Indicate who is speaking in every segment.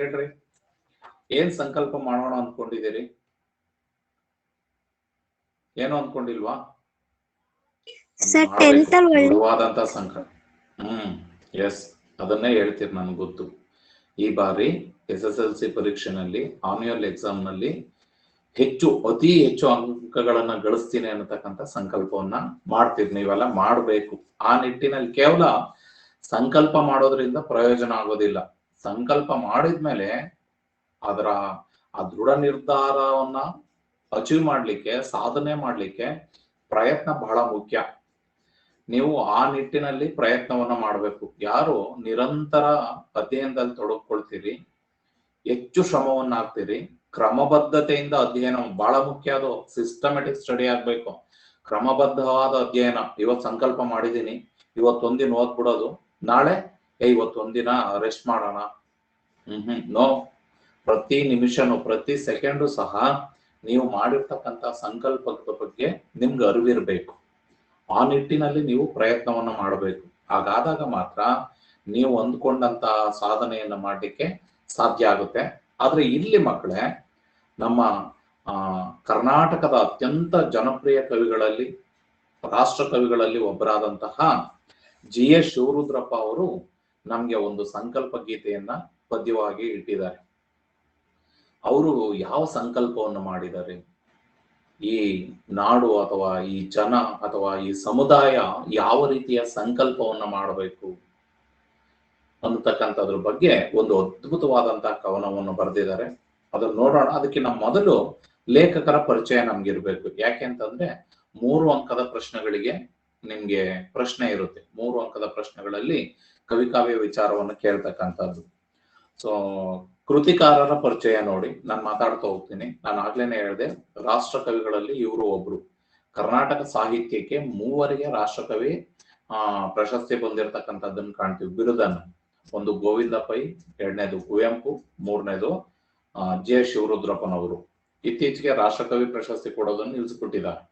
Speaker 1: ಹೇಳ್ರಿ, ಏನ್ ಸಂಕಲ್ಪ ಮಾಡೋಣ ಅನ್ಕೊಂಡಿದ್ದೀರಿ? ಏನು ಅನ್ಕೊಂಡಿಲ್ವಾ? ದೃಢವಾದಂತ ಸಂಕಲ್ಪ. ಎಸ್, ಅದನ್ನೇ ಹೇಳ್ತೀರಿ, ನನ್ಗೆ ಗೊತ್ತು. ಈ ಬಾರಿ SSLC ಪರೀಕ್ಷೆನಲ್ಲಿ, ಆನ್ಯುವಲ್ ಎಕ್ಸಾಮ್ ನಲ್ಲಿ ಅತಿ ಹೆಚ್ಚು ಅಂಕಗಳನ್ನ ಗಳಿಸ್ತೀನಿ ಅನ್ನತಕ್ಕಂಥ ಸಂಕಲ್ಪವನ್ನ ಮಾಡ್ತೀರಿ. ನೀವೆಲ್ಲ ಮಾಡ್ಬೇಕು. ಆ ನಿಟ್ಟಿನಲ್ಲಿ ಕೇವಲ ಸಂಕಲ್ಪ ಮಾಡೋದ್ರಿಂದ ಪ್ರಯೋಜನ ಆಗೋದಿಲ್ಲ. ಸಂಕಲ್ಪ ಮಾಡಿದ್ಮೇಲೆ ಆ ದೃಢ ನಿರ್ಧಾರವನ್ನ ಅಚೀವ್ ಮಾಡ್ಲಿಕ್ಕೆ, ಸಾಧನೆ ಮಾಡ್ಲಿಕ್ಕೆ ಪ್ರಯತ್ನ ಬಹಳ ಮುಖ್ಯ. ನೀವು ಆ ನಿಟ್ಟಿನಲ್ಲಿ ಪ್ರಯತ್ನವನ್ನ ಮಾಡಬೇಕು. ಯಾರು ನಿರಂತರ ಅಧ್ಯಯನದಲ್ಲಿ ತೊಡಗಿಕೊಳ್ತೀರಿ, ಹೆಚ್ಚು ಶ್ರಮವನ್ನ ಹಾಕ್ತೀರಿ, ಕ್ರಮಬದ್ಧತೆಯಿಂದ ಅಧ್ಯಯನ ಬಹಳ ಮುಖ್ಯ. ಅದು ಸಿಸ್ಟಮೆಟಿಕ್ ಸ್ಟಡಿ ಆಗ್ಬೇಕು. ಕ್ರಮಬದ್ಧವಾದ ಅಧ್ಯಯನ. ಇವತ್ತು ಸಂಕಲ್ಪ ಮಾಡಿದೀನಿ, ಇವತ್ತೊಂದಿನ ಓದ್ಬಿಡೋದು, ನಾಳೆ ಇವತ್ತೊಂದಿನ ರೆಸ್ಟ್ ಮಾಡೋಣ. ನೋ. ಪ್ರತಿ ನಿಮಿಷನು, ಪ್ರತಿ ಸೆಕೆಂಡು ಸಹ ನೀವು ಮಾಡಿರ್ತಕ್ಕಂಥ ಸಂಕಲ್ಪದ ಬಗ್ಗೆ ನಿಮ್ಗೆ ಅರಿವಿರ್ಬೇಕು. ಆ ನಿಟ್ಟಿನಲ್ಲಿ ನೀವು ಪ್ರಯತ್ನವನ್ನ ಮಾಡಬೇಕು. ಹಾಗಾದಾಗ ಮಾತ್ರ ನೀವು ಅಂದ್ಕೊಂಡಂತ ಸಾಧನೆಯನ್ನ ಮಾಡ್ಲಿಕ್ಕೆ ಸಾಧ್ಯ ಆಗುತ್ತೆ. ಆದ್ರೆ ಇಲ್ಲಿ ಮಕ್ಕಳೇ, ನಮ್ಮ ಕರ್ನಾಟಕದ ಅತ್ಯಂತ ಜನಪ್ರಿಯ ಕವಿಗಳಲ್ಲಿ, ರಾಷ್ಟ್ರ ಕವಿಗಳಲ್ಲಿ ಒಬ್ಬರಾದಂತಹ GS ಶಿವರುದ್ರಪ್ಪ ಅವರು ನಮ್ಗೆ ಒಂದು ಸಂಕಲ್ಪ ಗೀತೆಯನ್ನ ಪದ್ಯವಾಗಿ ಇಟ್ಟಿದ್ದಾರೆ. ಅವರು ಯಾವ ಸಂಕಲ್ಪವನ್ನು ಮಾಡಿದ್ದಾರೆ? ಈ ನಾಡು ಅಥವಾ ಈ ಜನ ಅಥವಾ ಈ ಸಮುದಾಯ ಯಾವ ರೀತಿಯ ಸಂಕಲ್ಪವನ್ನ ಮಾಡಬೇಕು ಅನ್ನತಕ್ಕಂಥದ್ರ ಬಗ್ಗೆ ಒಂದು ಅದ್ಭುತವಾದಂತಹ ಕವನವನ್ನು ಬರೆದಿದ್ದಾರೆ. ಅದನ್ನ ನೋಡೋಣ. ಅದಕ್ಕಿಂತ ಮೊದಲು ಲೇಖಕರ ಪರಿಚಯ ನಮ್ಗಿರ್ಬೇಕು. ಯಾಕೆ ಅಂತಂದ್ರೆ 3 ಅಂಕದ ಪ್ರಶ್ನೆಗಳಿಗೆ ನಿಮ್ಗೆ ಪ್ರಶ್ನೆ ಇರುತ್ತೆ. 3 ಅಂಕದ ಪ್ರಶ್ನೆಗಳಲ್ಲಿ ಕವಿಕಾವ್ಯ ವಿಚಾರವನ್ನು ಕೇಳ್ತಕ್ಕಂಥದ್ದು. ಸೊ ಕೃತಿಕಾರರ ಪರಿಚಯ ನೋಡಿ. ನಾನು ಮಾತಾಡ್ತಾ ಹೋಗ್ತೀನಿ. ನಾನು ಆಗ್ಲೇನೆ ಹೇಳಿದೆ, ರಾಷ್ಟ್ರ ಕವಿಗಳಲ್ಲಿ ಇವರು ಒಬ್ರು. ಕರ್ನಾಟಕ ಸಾಹಿತ್ಯಕ್ಕೆ 3 ರಾಷ್ಟ್ರಕವಿ ಪ್ರಶಸ್ತಿ ಬಂದಿರತಕ್ಕಂಥದ್ದನ್ನು ಕಾಣ್ತೀವಿ, ಬಿರುದನ್ನು. ಒಂದು ಗೋವಿಂದ ಪೈ, 2ನೇದು ಕುವೆಂಪು, 3ನೇದು GS ಶಿವರುದ್ರಪ್ಪನವರು. ಇತ್ತೀಚೆಗೆ ರಾಷ್ಟ್ರಕವಿ ಪ್ರಶಸ್ತಿ ಕೊಡೋದನ್ನು ನಿಲ್ಲಿಸ್ಬಿಟ್ಟಿದ್ದಾರೆ.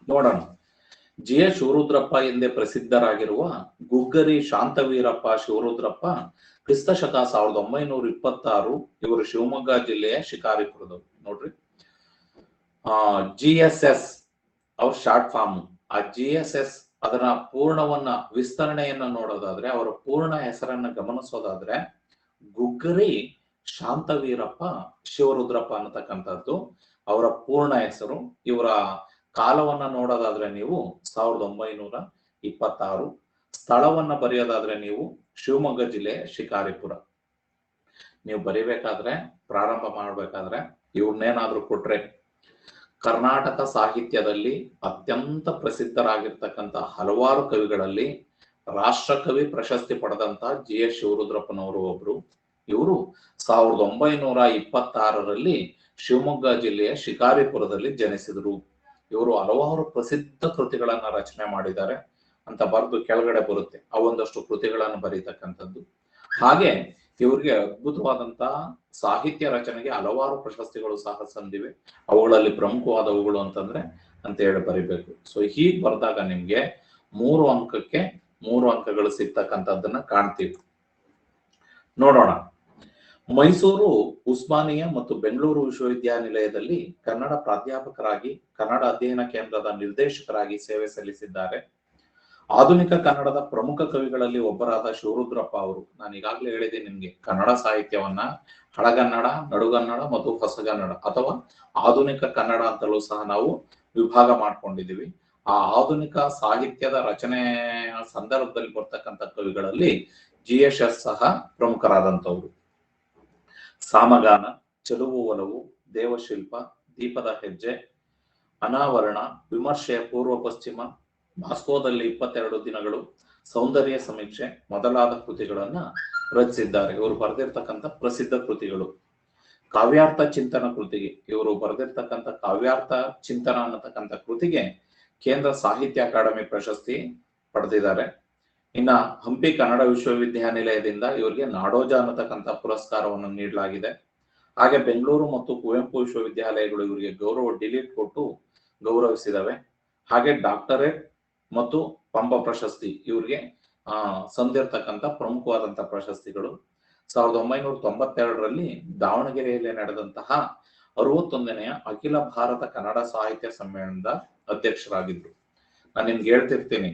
Speaker 1: ನೋಡೋಣ. GS ಶಿವರುದ್ರಪ್ಪ ಎಂದೇ ಪ್ರಸಿದ್ಧರಾಗಿರುವ ಗುಗ್ಗರಿ ಶಾಂತವೀರಪ್ಪ ಶಿವರುದ್ರಪ್ಪ ಕ್ರಿಸ್ತಶಕ 1926. ಇವರು ಶಿವಮೊಗ್ಗ ಜಿಲ್ಲೆಯ ಶಿಕಾರಿಪುರದವರು. ನೋಡ್ರಿ, GSS ಅವ್ರ ಶಾರ್ಟ್ ಫಾರ್ಮ್. ಆ GSS ಅದರ ಪೂರ್ಣವನ್ನ, ವಿಸ್ತರಣೆಯನ್ನ ನೋಡೋದಾದ್ರೆ, ಅವರ ಪೂರ್ಣ ಹೆಸರನ್ನ ಗಮನಿಸೋದಾದ್ರೆ ಗುಗ್ಗರಿ ಶಾಂತವೀರಪ್ಪ ಶಿವರುದ್ರಪ್ಪ ಅನ್ನತಕ್ಕಂಥದ್ದು ಅವರ ಪೂರ್ಣ ಹೆಸರು. ಇವರ ಕಾಲವನ್ನ ನೋಡೋದಾದ್ರೆ ನೀವು 1926. ಸ್ಥಳವನ್ನ ಬರೆಯೋದಾದ್ರೆ ನೀವು ಶಿವಮೊಗ್ಗ ಜಿಲ್ಲೆಯ ಶಿಕಾರಿಪುರ. ನೀವು ಬರಿಬೇಕಾದ್ರೆ, ಪ್ರಾರಂಭ ಮಾಡ್ಬೇಕಾದ್ರೆ ಇವ್ರನ್ನೇನಾದ್ರೂ ಕೊಟ್ರೆ, ಕರ್ನಾಟಕ ಸಾಹಿತ್ಯದಲ್ಲಿ ಅತ್ಯಂತ ಪ್ರಸಿದ್ಧರಾಗಿರ್ತಕ್ಕಂಥ ಹಲವಾರು ಕವಿಗಳಲ್ಲಿ ರಾಷ್ಟ್ರಕವಿ ಪ್ರಶಸ್ತಿ ಪಡೆದಂತ GS ಶಿವರುದ್ರಪ್ಪನವರು ಒಬ್ರು. ಇವರು 1926ರಲ್ಲಿ ಶಿವಮೊಗ್ಗ ಜಿಲ್ಲೆಯ ಶಿಕಾರಿಪುರದಲ್ಲಿ ಜನಿಸಿದರು. ಇವರು ಹಲವಾರು ಪ್ರಸಿದ್ಧ ಕೃತಿಗಳನ್ನ ರಚನೆ ಮಾಡಿದ್ದಾರೆ ಅಂತ ಬರೆದು ಕೆಳಗಡೆ ಬರುತ್ತೆ. ಅವೊಂದಷ್ಟು ಕೃತಿಗಳನ್ನು ಬರೀತಕ್ಕಂಥದ್ದು. ಹಾಗೆ ಇವ್ರಿಗೆ ಅದ್ಭುತವಾದಂತಹ ಸಾಹಿತ್ಯ ರಚನೆಗೆ ಹಲವಾರು ಪ್ರಶಸ್ತಿಗಳು ಸಹ ಸಂದಿವೆ. ಅವುಗಳಲ್ಲಿ ಪ್ರಮುಖವಾದವುಗಳು ಅಂತ ಹೇಳಿ ಬರಿಬೇಕು. ಸೊ ಹೀಗೆ ಬರೆದಾಗ ನಿಮ್ಗೆ 3 ಅಂಕಕ್ಕೆ 3 ಅಂಕಗಳು ಸಿಗ್ತಕ್ಕಂಥದ್ದನ್ನ ಕಾಣ್ತೀವಿ. ನೋಡೋಣ. ಮೈಸೂರು ಉಸ್ಮಾನಿಯಾ ಮತ್ತು ಬೆಂಗಳೂರು ವಿಶ್ವವಿದ್ಯಾನಿಲಯದಲ್ಲಿ ಕನ್ನಡ ಪ್ರಾಧ್ಯಾಪಕರಾಗಿ, ಕನ್ನಡ ಅಧ್ಯಯನ ಕೇಂದ್ರದ ನಿರ್ದೇಶಕರಾಗಿ ಸೇವೆ ಸಲ್ಲಿಸಿದ್ದಾರೆ. ಆಧುನಿಕ ಕನ್ನಡದ ಪ್ರಮುಖ ಕವಿಗಳಲ್ಲಿ ಒಬ್ಬರಾದ ಶಿವರುದ್ರಪ್ಪ ಅವರು, ನಾನು ಈಗಾಗಲೇ ಹೇಳಿದ್ದೀನಿ ನಿಮ್ಗೆ, ಕನ್ನಡ ಸಾಹಿತ್ಯವನ್ನ ಹಳಗನ್ನಡ, ನಡುಗನ್ನಡ ಮತ್ತು ಹೊಸಗನ್ನಡ ಅಥವಾ ಆಧುನಿಕ ಕನ್ನಡ ಅಂತಲೂ ಸಹ ನಾವು ವಿಭಾಗ ಮಾಡ್ಕೊಂಡಿದೀವಿ. ಆ ಆಧುನಿಕ ಸಾಹಿತ್ಯದ ರಚನೆ ಸಂದರ್ಭದಲ್ಲಿ ಬರ್ತಕ್ಕಂಥ ಕವಿಗಳಲ್ಲಿ GSS ಸಹ ಪ್ರಮುಖರಾದಂಥವ್ರು. ಸಾಮಗಾನ, ಚೆಲುವು ಒಲವು, ದೇವಶಿಲ್ಪ, ದೀಪದ ಹೆಜ್ಜೆ, ಅನಾವರಣ, ವಿಮರ್ಶೆಯ ಪೂರ್ವ ಪಶ್ಚಿಮ, ಮಾಸ್ಕೋದಲ್ಲಿ 22 ದಿನಗಳು, ಸೌಂದರ್ಯ ಸಮೀಕ್ಷೆ ಮೊದಲಾದ ಕೃತಿಗಳನ್ನ ರಚಿಸಿದ್ದಾರೆ. ಇವರು ಬರೆದಿರ್ತಕ್ಕಂಥ ಪ್ರಸಿದ್ಧ ಕೃತಿಗಳು. ಕಾವ್ಯಾರ್ಥ ಚಿಂತನ ಕೃತಿಗೆ, ಇವರು ಬರೆದಿರ್ತಕ್ಕಂಥ ಕಾವ್ಯಾರ್ಥ ಚಿಂತನ ಅನ್ನತಕ್ಕಂಥ ಕೃತಿಗೆ ಕೇಂದ್ರ ಸಾಹಿತ್ಯ ಅಕಾಡೆಮಿ ಪ್ರಶಸ್ತಿ ಪಡೆದಿದ್ದಾರೆ. ಇನ್ನ ಹಂಪಿ ಕನ್ನಡ ವಿಶ್ವವಿದ್ಯಾನಿಲಯದಿಂದ ಇವರಿಗೆ ನಾಡೋಜ ಅನ್ನತಕ್ಕಂಥ ಪುರಸ್ಕಾರವನ್ನು ನೀಡಲಾಗಿದೆ. ಹಾಗೆ ಬೆಂಗಳೂರು ಮತ್ತು ಕುವೆಂಪು ವಿಶ್ವವಿದ್ಯಾಲಯಗಳು ಇವರಿಗೆ ಗೌರವ ಡಿಲೀಟ್ ಕೊಟ್ಟು ಗೌರವಿಸಿದವೆ. ಹಾಗೆ ಡಾಕ್ಟರೇಟ್ ಮತ್ತು ಪಂಪ ಪ್ರಶಸ್ತಿ ಇವ್ರಿಗೆ ಸಂದಿರ್ತಕ್ಕಂಥ ಪ್ರಮುಖವಾದಂತಹ ಪ್ರಶಸ್ತಿಗಳು. 1992ರಲ್ಲಿ ದಾವಣಗೆರೆಯಲ್ಲಿ ನಡೆದಂತಹ 61ನೇ ಅಖಿಲ ಭಾರತ ಕನ್ನಡ ಸಾಹಿತ್ಯ ಸಮ್ಮೇಳನದ ಅಧ್ಯಕ್ಷರಾಗಿದ್ರು. ನಾನು ನಿಮ್ಗೆ ಹೇಳ್ತಿರ್ತೀನಿ,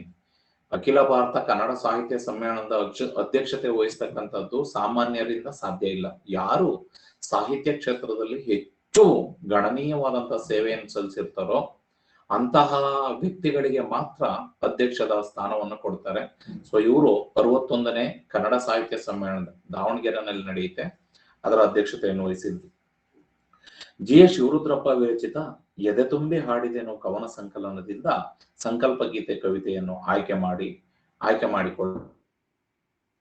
Speaker 1: ಅಖಿಲ ಭಾರತ ಕನ್ನಡ ಸಾಹಿತ್ಯ ಸಮ್ಮೇಳನದ ಅಧ್ಯಕ್ಷತೆ ವಹಿಸ್ತಕ್ಕಂಥದ್ದು ಸಾಮಾನ್ಯರಿಂದ ಸಾಧ್ಯ ಇಲ್ಲ. ಯಾರು ಸಾಹಿತ್ಯ ಕ್ಷೇತ್ರದಲ್ಲಿ ಹೆಚ್ಚು ಗಣನೀಯವಾದಂತಹ ಸೇವೆಯನ್ನು ಸಲ್ಲಿಸಿರ್ತಾರೋ ಅಂತಹ ವ್ಯಕ್ತಿಗಳಿಗೆ ಮಾತ್ರ ಅಧ್ಯಕ್ಷದ ಸ್ಥಾನವನ್ನು ಕೊಡ್ತಾರೆ. ಸೊ ಇವರು 61ನೇ ಕನ್ನಡ ಸಾಹಿತ್ಯ ಸಮ್ಮೇಳನ ದಾವಣಗೆರೆನಲ್ಲಿ ನಡೆಯುತ್ತೆ, ಅದರ ಅಧ್ಯಕ್ಷತೆಯನ್ನು ವಹಿಸಿದ್ರು. ಜಿ.ಎಸ್. ಶಿವರುದ್ರಪ್ಪ ವಿರಚಿತ ಎದೆ ತುಂಬಿ ಹಾಡಿದೆನು ಕವನ ಸಂಕಲನದಿಂದ ಸಂಕಲ್ಪ ಗೀತೆ ಕವಿತೆಯನ್ನು ಆಯ್ಕೆ ಮಾಡಿಕೊಳ್ಳ.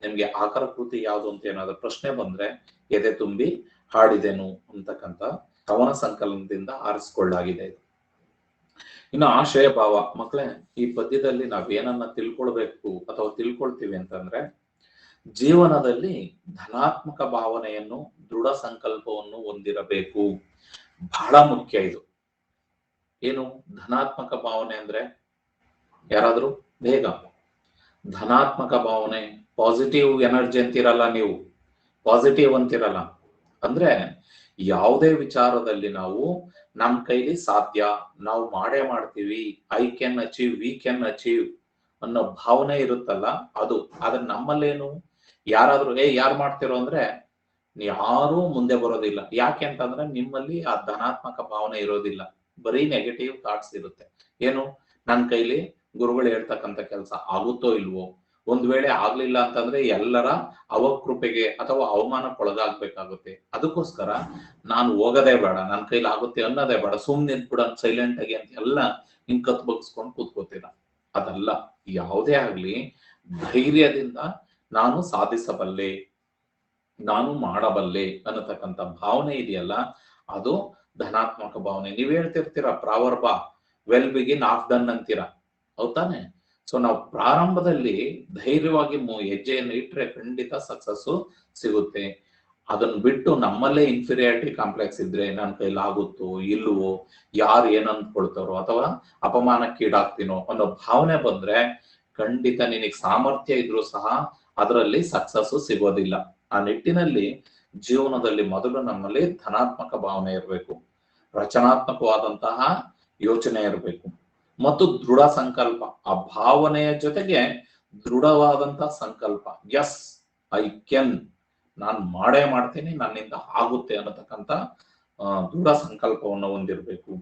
Speaker 1: ನಿಮ್ಗೆ ಆಕರ ಕೃತಿ ಯಾವುದು ಅಂತ ಏನಾದ್ರು ಪ್ರಶ್ನೆ ಬಂದ್ರೆ ಎದೆ ತುಂಬಿ ಹಾಡಿದೆನು ಅಂತಕ್ಕಂಥ ಕವನ ಸಂಕಲನದಿಂದ ಆರಿಸಿಕೊಳ್ಳಲಾಗಿದೆ. ಇನ್ನು ಆಶಯ ಭಾವ. ಮಕ್ಕಳೇ, ಈ ಪದ್ಯದಲ್ಲಿ ನಾವೇನನ್ನ ತಿಳ್ಕೊಳ್ಬೇಕು ಅಥವಾ ತಿಳ್ಕೊಳ್ತೀವಿ ಅಂತಂದ್ರೆ, ಜೀವನದಲ್ಲಿ ಧನಾತ್ಮಕ ಭಾವನೆಯನ್ನು, ದೃಢ ಸಂಕಲ್ಪವನ್ನು ಹೊಂದಿರಬೇಕು. ಬಹಳ ಮುಖ್ಯ ಇದು. ಏನು ಧನಾತ್ಮಕ ಭಾವನೆ ಅಂದ್ರೆ? ಯಾರಾದ್ರೂ ಬೇಗ ಧನಾತ್ಮಕ ಭಾವನೆ, ಪಾಸಿಟಿವ್ ಎನರ್ಜಿ ಅಂತಿರಲ್ಲ, ನೀವು ಪಾಸಿಟಿವ್ ಅಂತಿರಲ್ಲ. ಅಂದ್ರೆ ಯಾವುದೇ ವಿಚಾರದಲ್ಲಿ ನಾವು ನಮ್ ಕೈಲಿ ಸಾಧ್ಯ, ನಾವು ಮಾಡೇ ಮಾಡ್ತೀವಿ, I can achieve, we can achieve ಅನ್ನೋ ಭಾವನೆ ಇರುತ್ತಲ್ಲ, ಅದು. ಆದ್ರೆ ನಮ್ಮಲ್ಲೇನು, ಯಾರಾದ್ರೂ ಯಾರು ಮಾಡ್ತಿರೋ ಅಂದ್ರೆ ಯಾರೂ ಮುಂದೆ ಬರೋದಿಲ್ಲ. ಯಾಕೆ ಅಂತಂದ್ರೆ ನಿಮ್ಮಲ್ಲಿ ಆ ಧನಾತ್ಮಕ ಭಾವನೆ ಇರೋದಿಲ್ಲ, ಬರೀ ನೆಗೆಟಿವ್ ಥಾಟ್ಸ್ ಇರುತ್ತೆ. ಏನು, ನನ್ನ ಕೈಲಿ ಗುರುಗಳು ಹೇಳ್ತಕ್ಕಂಥ ಕೆಲಸ ಆಗುತ್ತೋ ಇಲ್ವೋ, ಒಂದ್ ವೇಳೆ ಆಗ್ಲಿಲ್ಲ ಅಂತಂದ್ರೆ ಎಲ್ಲರ ಅವಕೃಪೆಗೆ ಅಥವಾ ಅವಮಾನಕ್ಕೊಳಗಾಗ್ಬೇಕಾಗುತ್ತೆ. ಅದಕ್ಕೋಸ್ಕರ ನಾನು ಹೋಗೋದೇ ಬೇಡ, ನನ್ನ ಕೈಲಿ ಆಗುತ್ತೆ ಅನ್ನೋದೇ ಬೇಡ, ಸುಮ್ನೆ ನಿಂತ್ಬಿಡ ಸೈಲೆಂಟ್ ಆಗಿ ಅಂತ ಎಲ್ಲ ಹಿಂಗ್ ಕತ್ ಬಗ್ಸ್ಕೊಂಡು ಕೂತ್ಕೋತೀರ. ಅದಲ್ಲ. ಯಾವುದೇ ಆಗ್ಲಿ ಧೈರ್ಯದಿಂದ ನಾನು ಸಾಧಿಸಬಲ್ಲೆ, ನಾನು ಮಾಡಬಲ್ಲೆ ಅನ್ನತಕ್ಕಂಥ ಭಾವನೆ ಇದೆಯಲ್ಲ, ಅದು ಧನಾತ್ಮಕ ಭಾವನೆ. ನೀವ್ ಹೇಳ್ತಿರ್ತೀರ ಪ್ರಾವರ್ಬ, ವೆಲ್ ಬಿಗಿನ್ ಆಫ್ ಡನ್ ಅಂತೀರ, ಹೌದಾನೆ? ಸೊ ನಾವು ಪ್ರಾರಂಭದಲ್ಲಿ ಧೈರ್ಯವಾಗಿ ಹೆಜ್ಜೆಯನ್ನು ಇಟ್ರೆ ಖಂಡಿತ ಸಕ್ಸಸ್ಸು ಸಿಗುತ್ತೆ. ಅದನ್ನ ಬಿಟ್ಟು ನಮ್ಮಲ್ಲೇ ಇನ್ಫೀರಿಯಾರಿಟಿ ಕಾಂಪ್ಲೆಕ್ಸ್ ಇದ್ರೆ, ನನ್ನ ಕೈಲಾಗುತ್ತೋ ಇಲ್ವೋ, ಯಾರು ಏನಂದ್ಕೊಳ್ತಾರೋ ಅಥವಾ ಅಪಮಾನಕ್ಕೀಡಾಗ್ತೀನೋ ಅನ್ನೋ ಭಾವನೆ ಬಂದ್ರೆ ಖಂಡಿತ ನಿನಗೆ ಸಾಮರ್ಥ್ಯ ಇದ್ರೂ ಸಹ ಅದರಲ್ಲಿ ಸಕ್ಸಸ್ಸು ಸಿಗೋದಿಲ್ಲ. ಆ ನಿಟ್ಟಿನಲ್ಲಿ ಜೀವನದಲ್ಲಿ ಮೊದಲು ನಮ್ಮಲ್ಲಿ ಧನಾತ್ಮಕ ಭಾವನೆ ಇರಬೇಕು, ರಚನಾತ್ಮಕವಾದಂತಹ ಯೋಚನೆ ಇರಬೇಕು ಮತ್ತು ದೃಢ ಸಂಕಲ್ಪ. ಆ ಭಾವನೆಯ ಜೊತೆಗೆ ದೃಢವಾದಂತಹ ಸಂಕಲ್ಪ. ಎಸ್, ಐ ಕ್ಯಾನ್, ನಾನು ಮಾಡೇ ಮಾಡ್ತೀನಿ, ನನ್ನಿಂದ ಆಗುತ್ತೆ ಅನ್ನತಕ್ಕಂಥ ದೃಢ ಸಂಕಲ್ಪವನ್ನು ಹೊಂದಿರಬೇಕು.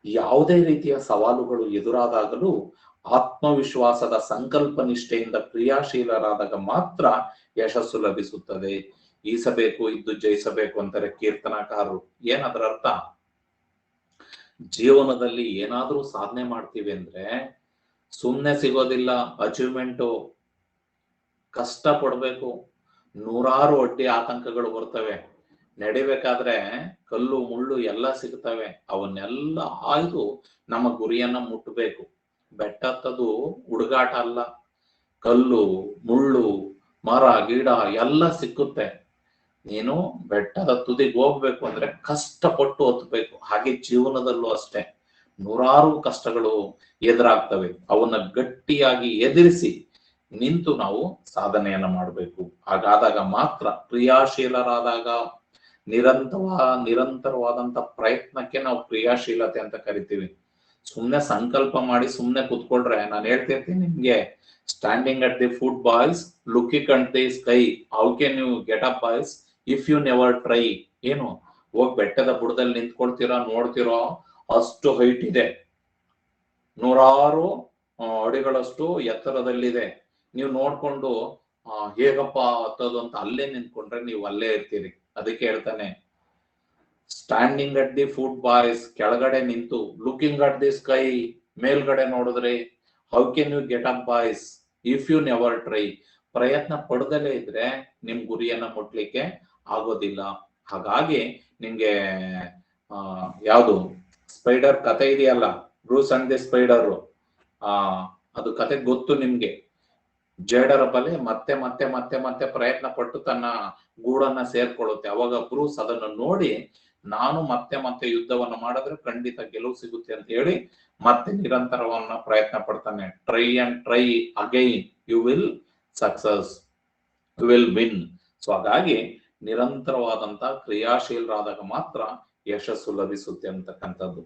Speaker 1: ಯಾವುದೇ ರೀತಿಯ ಸವಾಲುಗಳು ಎದುರಾದಾಗಲೂ ಆತ್ಮವಿಶ್ವಾಸದ ಸಂಕಲ್ಪ ನಿಷ್ಠೆಯಿಂದ ಕ್ರಿಯಾಶೀಲರಾದಾಗ ಮಾತ್ರ ಯಶಸ್ಸು ಲಭಿಸುತ್ತದೆ. ಈಸಬೇಕು ಇದ್ದು ಜಯಿಸಬೇಕು ಅಂತಾರೆ ಕೀರ್ತನಕಾರರು. ಏನದರ ಅರ್ಥ? ಜೀವನದಲ್ಲಿ ಏನಾದ್ರೂ ಸಾಧನೆ ಮಾಡ್ತೀವಿ ಅಂದ್ರೆ ಸುಮ್ನೆ ಸಿಗೋದಿಲ್ಲ ಅಚೀವ್ಮೆಂಟು, ಕಷ್ಟ ಪಡ್ಬೇಕು, ನೂರಾರು ಅಡ್ಡಿ ಆತಂಕಗಳು ಬರ್ತವೆ, ನಡಿಬೇಕಾದ್ರೆ ಕಲ್ಲು ಮುಳ್ಳು ಎಲ್ಲ ಸಿಗ್ತವೆ, ಅವನ್ನೆಲ್ಲ ಆಯ್ದು ನಮ್ಮ ಗುರಿಯನ್ನ ಮುಟ್ಟಬೇಕು. ಬೆಟ್ಟ ಹತ್ತದು ಹುಡುಗಾಟ ಅಲ್ಲ, ಕಲ್ಲು ಮುಳ್ಳು ಮರ ಗಿಡ ಎಲ್ಲ ಸಿಕ್ಕುತ್ತೆ. ನೀನು ಬೆಟ್ಟದ ತುದಿಗೆ ಹೋಗ್ಬೇಕು ಅಂದ್ರೆ ಕಷ್ಟಪಟ್ಟು ಹತ್ಬೇಕು. ಹಾಗೆ ಜೀವನದಲ್ಲೂ ಅಷ್ಟೇ ನೂರಾರು ಕಷ್ಟಗಳು ಎದುರಾಗ್ತವೆ, ಅವನ್ನ ಗಟ್ಟಿಯಾಗಿ ಎದುರಿಸಿ ನಿಂತು ನಾವು ಸಾಧನೆಯನ್ನ ಮಾಡಬೇಕು. ಹಾಗಾದಾಗ ಮಾತ್ರ, ಕ್ರಿಯಾಶೀಲರಾದಾಗ, ನಿರಂತರವಾದಂತ ಪ್ರಯತ್ನಕ್ಕೆ ನಾವು ಕ್ರಿಯಾಶೀಲತೆ ಅಂತ ಕರಿತೀವಿ. ಸುಮ್ನೆ ಸಂಕಲ್ಪ ಮಾಡಿ ಸುಮ್ನೆ ಕುತ್ಕೊಳ್ರೆ, ನಾನು ಹೇಳ್ತಿರ್ತೀನಿ ನಿಮ್ಗೆ, standing at the foot boys, looking at the sky, how can you get up boys if you never try. ಏನು, ಹೋಗ್ ಬೆಟ್ಟದ ಬುಡದಲ್ಲಿ ನಿಂತ್ಕೊಳ್ತೀರಾ, ನೋಡ್ತಿರೋ ಅಷ್ಟು ಹೈಟ್ ಇದೆ, ನೂರಾರು ಅಡಿಗಳಷ್ಟು ಎತ್ತರದಲ್ಲಿದೆ, ನೀವು ನೋಡ್ಕೊಂಡು ಹೇಗಪ್ಪ ಹತ್ತೋದು ಅಂತ ಅಲ್ಲೇ ನಿಂತ್ಕೊಂಡ್ರೆ ನೀವು ಅಲ್ಲೇ ಇರ್ತೀರಿ. ಅದಕ್ಕೆ ಹೇಳ್ತಾನೆ, standing at the foot boys, ಕೆಳಗಡೆ ನಿಂತು, ಲುಕಿಂಗ್ ಅಟ್ ದಿ ಸ್ಕೈ, ಮೇಲ್ಗಡೆ ನೋಡಿದ್ರೆ, how can you get up boys if you never try. ಪ್ರಯತ್ನ ಪಡೆದಲೇ ಇದ್ರೆ ನಿಮ್ ಗುರಿಯನ್ನ ಮುಟ್ಲಿಕ್ಕೆ ಆಗೋದಿಲ್ಲ. ಹಾಗಾಗಿ ನಿಮ್ಗೆ ಯಾವುದು ಸ್ಪೈಡರ್ ಕತೆ ಇದೆಯಲ್ಲ, ಬ್ರೂಸ್ ಅಂಡ್ ದಿ ಸ್ಪೈಡರ್, ಅದು ಕತೆ ಗೊತ್ತು ನಿಮ್ಗೆ. ಜೇಡರ ಬಲೆ ಮತ್ತೆ ಮತ್ತೆ ಮತ್ತೆ ಮತ್ತೆ ಪ್ರಯತ್ನ ಪಟ್ಟು ತನ್ನ ಗೂಡನ್ನ ಸೇರ್ಕೊಳ್ಳುತ್ತೆ. ಅವಾಗ ಬ್ರೂಸ್ ಅದನ್ನು ನೋಡಿ, ನಾನು ಮತ್ತೆ ಮತ್ತೆ ಯುದ್ಧವನ್ನು ಮಾಡಿದ್ರೆ ಖಂಡಿತ ಗೆಲುವು ಸಿಗುತ್ತೆ ಅಂತ ಹೇಳಿ ಮತ್ತೆ ನಿರಂತರವನ್ನ ಪ್ರಯತ್ನ ಪಡ್ತಾನೆ. Try and try again, you will success, you will win. So ಹಾಗಾಗಿ ನಿರಂತರವಾದಂತಹ ಕ್ರಿಯಾಶೀಲರಾದಾಗ ಮಾತ್ರ ಯಶಸ್ಸು ಲಭಿಸುತ್ತೆ ಅಂತಕ್ಕಂಥದ್ದು.